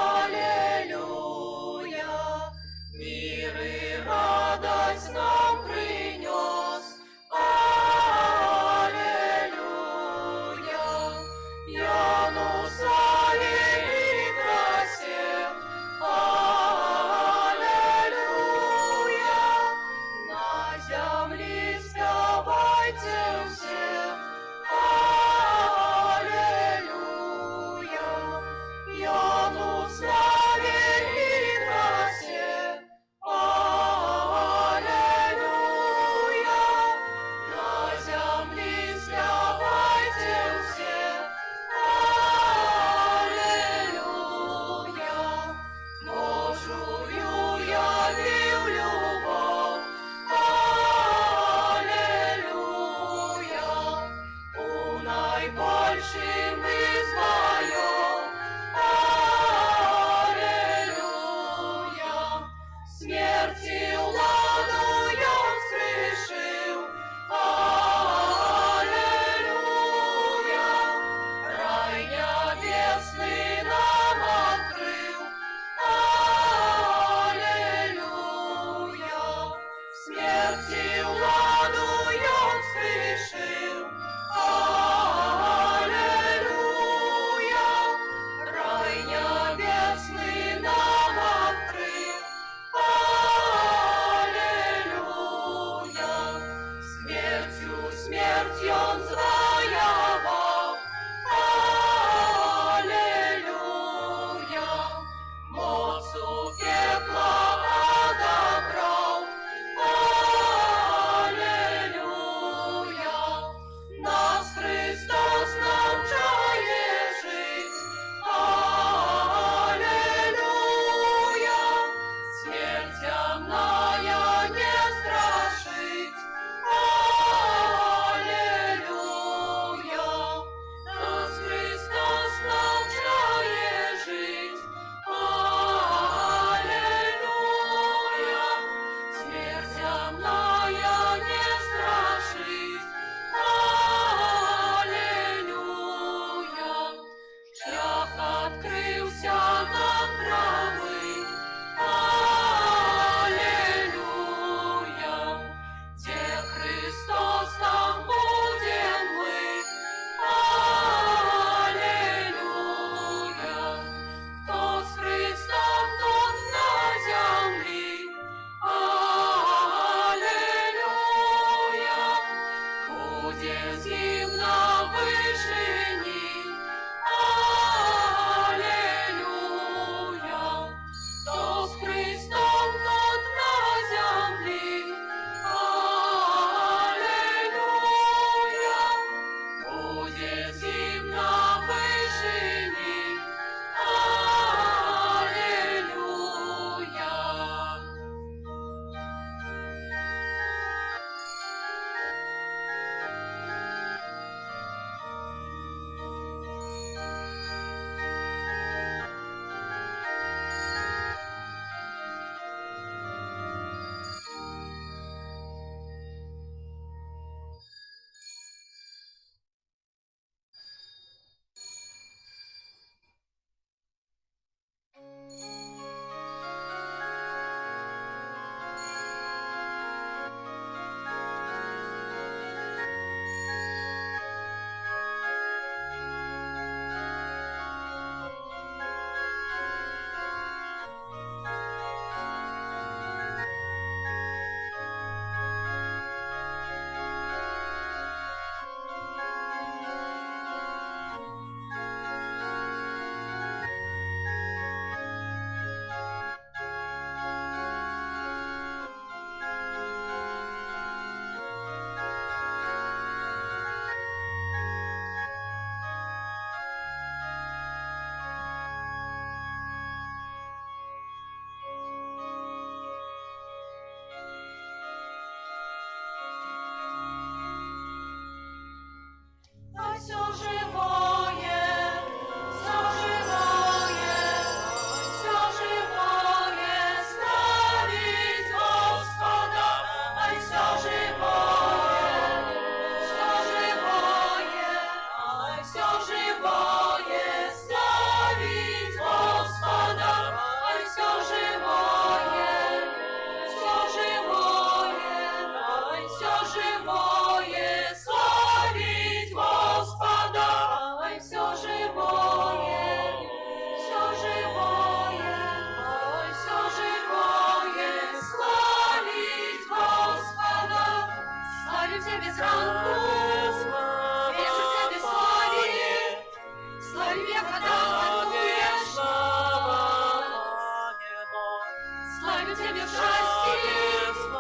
Speaker 1: славим Тебя в счастье,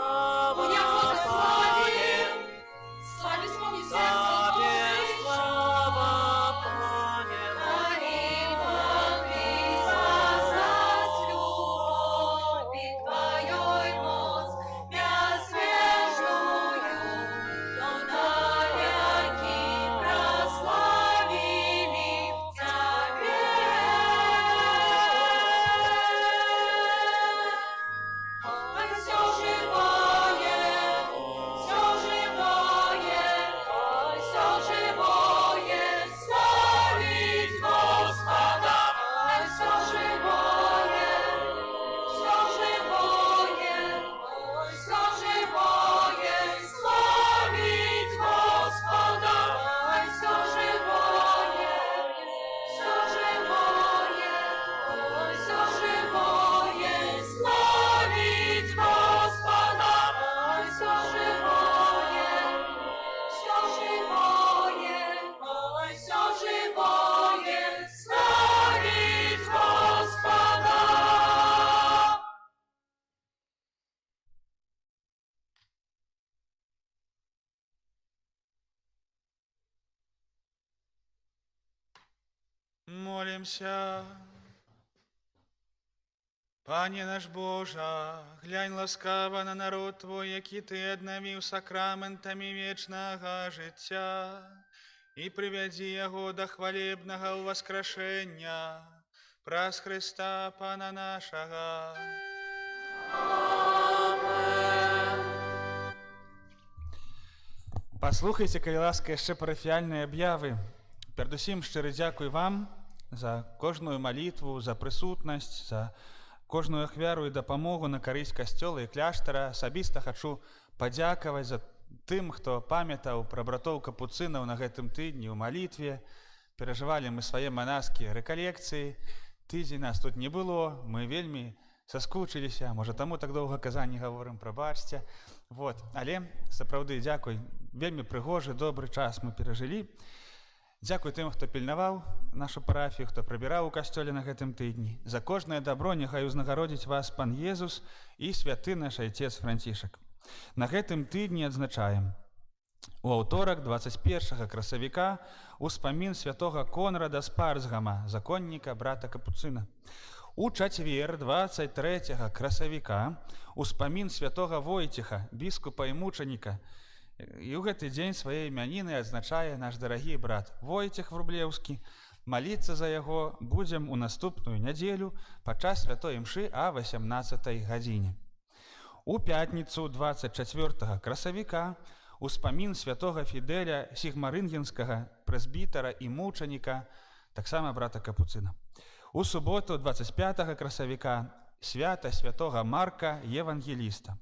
Speaker 1: у неохоты славе, славе исполни сердце Божие.
Speaker 2: Молимся. Пане наш Божа, глянь ласкава на народ Твой, які Ты аднавіў сакраментамі вечнага жыцця, і прывядзі яго да хвалебнага ўваскрашэння праз Христа Пана нашага. Паслухайце, калі ласка, яшчэ парафіяльныя аб'явы. Перадусім шчыры дзякуй вам за кожную малітву, за прысутнасць, за кожную ахвяру і дапамогу на карысць касцёла і кляштара. Асабіста хачу падзякаваць за тым, хто памятаў пра братоў капуцынаў на гэтым тыдні ў малітве. Перажывалі мы свае манаскія рэкалекцыі. Тыдзень нас тут не было, мы вельмі саскучыліся, можа таму так доўга казанні гаворым, прабачце. Але сапраўды дзякуй, вельмі прыгожы, добры час мы перажылі. Дзякуй тым, хто пільнаваў нашу парафію, хто прабіраў у касцёле на гэтым тыдні. За кожнае дабро няхай узнагародзіць вас пан Езус і святы наш айцец Францішак. На гэтым тыдні адзначаем. У аўторак, 21 красавіка, успамін святога Конрада з Парцгама, законніка брата Капуцына. У чацвер, 23 красавіка, успамін святога Войціха, біскупа і мучаніка. І ў гэты дзень свае імяніны адзначае наш дарагі брат Войціх Врублеўскі. Маліцца за яго будзем у наступную нядзелю падчас святой імшы а 18 гадзіне. У пятніцу 24 красавіка успамін святога Фідэля Сігмарынгенскага, прэзбітара і мучаніка, таксама брата Капуцына. У суботу 25 красавіка свята святога Марка Евангеліста.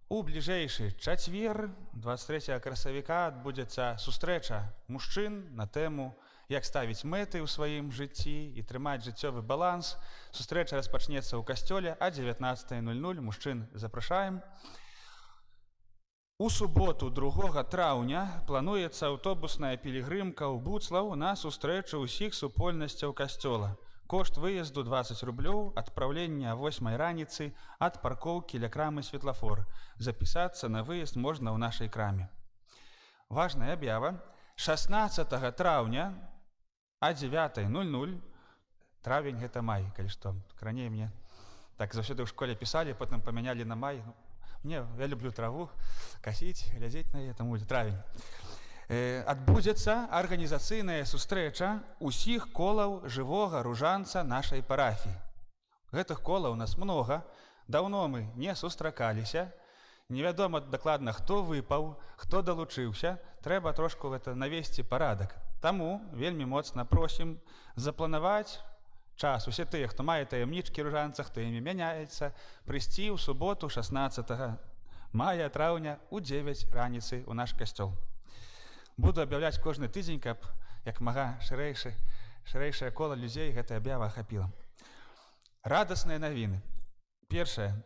Speaker 2: У бліжэйшы чацвер, 23 красавіка, адбудзецца сустрэча мужчын на тэму «Як ставіць мэты ў сваім жыцці і трымаць жыццёвы баланс». Сустрэча распачнецца ў касцёле а 19:00. Мужчын запрашаем. У суботу, 2 траўня, плануецца аўтобусная пілігрымка ў Буцлаў на сустрэчу ўсіх супольнасцяў касцёла. Кошт выезду 20 рублёў, адпраўлення 8 раніцы ад паркоўкі ля крамы Светлафор. Запісацца на выезд можна ў нашай краме. Важная аб'ява. 16 траўня а 9:00, травень гэта май, калі што, раней мне так заўсёды ў школе пісалі, потым памянялі на май. Я люблю траву, касіць, глядзець на яе, таму будзе травень. Адбудзецца арганізацыйная сустрэча усіх колаў жывога ружанца нашай парафіі. Гэтых колаў у нас многа, даўно мы не сустракаліся, невядома дакладна, хто выпаў, хто далучыўся, трэба трошку навесці парадак. Таму вельмі моцна просім запланаваць час. Усе тыя, хто мае таямнічкі ружанца, хто імі мяняецца, прыйсці ў суботу 16 мая траўня у 9 раніцы ў наш касцёл. Буду аб'яўляць кожны тыдзень, каб як мага шырэйшае кола людзей гэтая аб'ява ахапіла. Радасныя навіны. Першая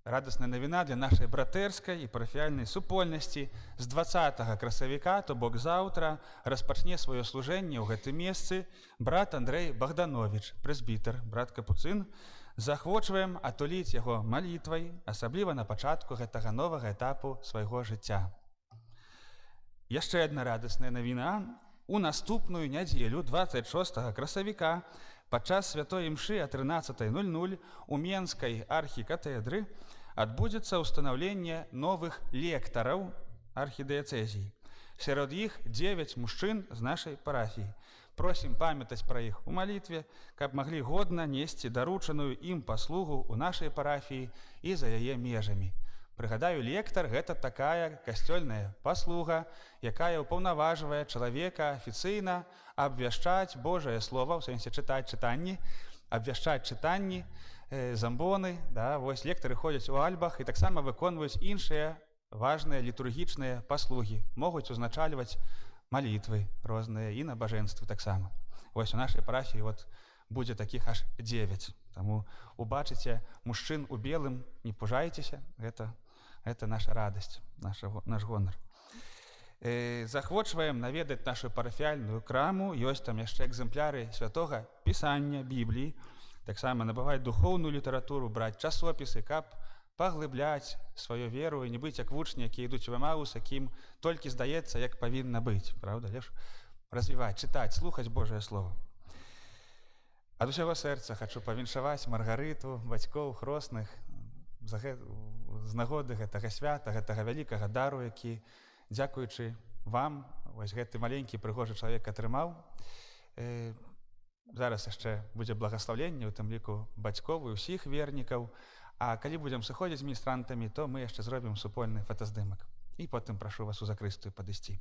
Speaker 2: радасная навіна для нашай братэрскай і парафіяльнай супольнасці. З 20 красавіка, то бок заўтра, распачне сваё служэнне ў гэтым месцы брат Андрэй Богданович, прэзбітар, брат Капуцын, Захвочваем атуліць яго малітвай, асабліва на пачатку гэтага новага этапу свайго жыцця. Яшчэ адна радасная навіна. У наступную нядзелю, 26 красавіка, падчас святой імшы о 13:00 у Менскай архікатэдры адбудзецца ўстанаўленне новых лектараў архідыяцэзіі. Сярод іх 9 мужчын з нашай парафіі. Просім памятаць пра іх у малітве, каб маглі годна несці даручаную ім паслугу ў нашай парафіі і за яе межамі. Прыгадаю, лектар – гэта такая касцёльная паслуга, якая ўпаўнаважвае чалавека афіцыйна абвяшчаць Божае Слова, у сэнсе чытаць чытанні, абвяшчаць чытанні, замбоны. Вось лектары ходзяць у альбах і таксама выконваюць іншыя важныя літургічныя паслугі. Могуць узначальваць малітвы розныя і набажэнствы таксама. Вось у нашай парафіі будзе такіх аж 9. Таму убачыце мужчын у белым, не пужайцеся, гэта наша радасць, наш гонар. Захвочваем наведаць нашу парафіяльную краму, ёсць там яшчэ экземпляры святога пісання, Бібліі, таксама набываць духоўную літаратуру, браць часопісы, каб паглыбляць сваю веру і не быць як вучні, якія ідуць у Эмаус, якім толькі здаецца, як павінна быць, правда? Лепш развіваць, чытаць, слухаць Божае Слово. Ад усяго сэрца хачу павіншаваць Маргарыту, бацькоў, хросных з нагоды гэтага свята, гэтага вялікага дару, які, дзякуючы вам, вось гэты маленькі прыгожы чалавек атрымаў. Зараз яшчэ будзе благаслаўленне, у тым ліку бацькоў і ўсіх вернікаў. А калі будзем сыходзіць з міністрантамі, то мы яшчэ зробім супольны фотаздымак. І потым прашу вас у закрыстую падысці.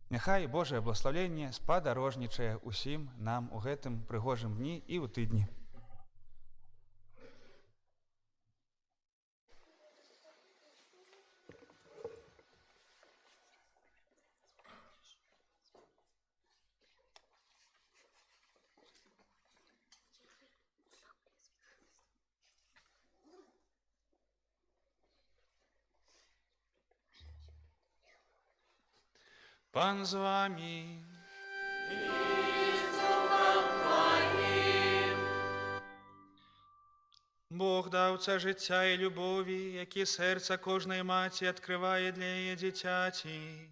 Speaker 2: Няхай Божае благаслаўленне спадарожнічае ўсім нам у гэтым прыгожым дні і ў тыдні. Пан з вами. Бог даўца жыцця і любові, які сэрца кожнай маці адкрывае для яе дзіцяці.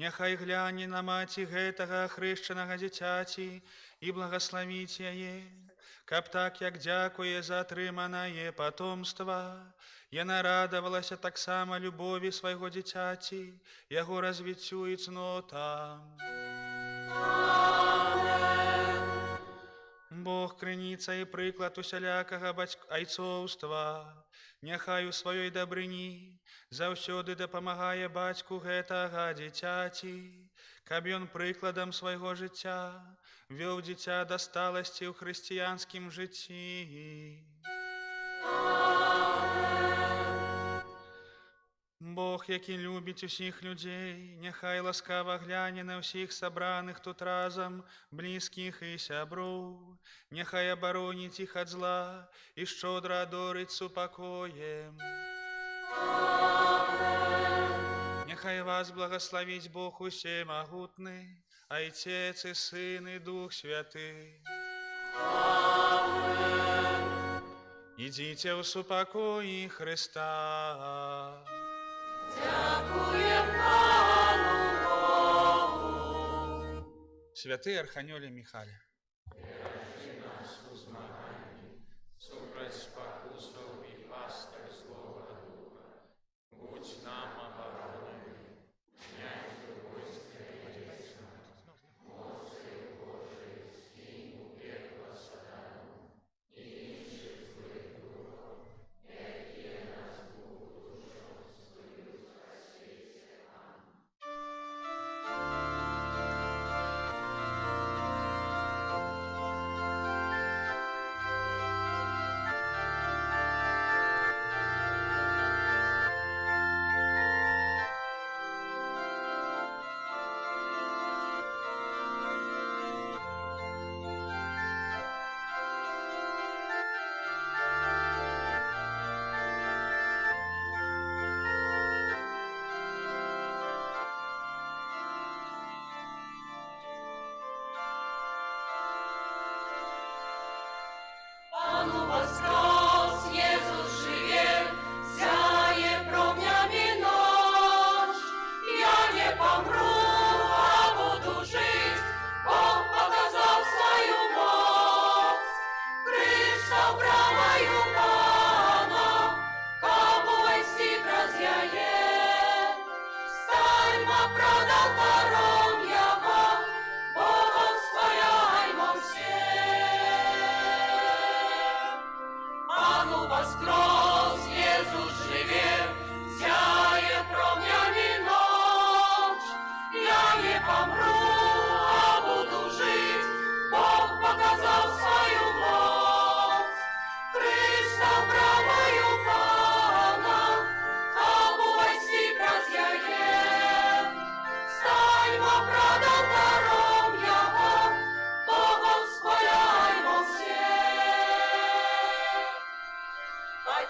Speaker 2: Няхай гляне на маці гэтага хрышчанага дзіцяці і благаславіць яе, каб так, як дзякуе за атрыманае патомства, яна радавалася таксама любові свайго дзіцяці, яго развіццю і цнотам. Бог крыніца і прыклад усялякага айцоўства, няхай у сваёй дабрыні заўсёды дапамагае бацьку гэтага дзіцяці, каб ён прыкладам свайго жыцця вёў дзіця да сталасці ў хрысціянскім жыцці. Бог, які любіць усіх людзей, няхай ласкава гляне на ўсіх сабраных тут разам, блізкіх і сяброў, няхай абароніць іх ад зла і шчодра адорыць супакоем. Няхай вас благаславіць Бог усемагутны, Айцец і Сын і Дух Святы. Ідзіце ў супакоі Хрыста.
Speaker 1: Дякуем Пану Богу.
Speaker 2: Святый Арханёле Михайле.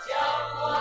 Speaker 1: Ця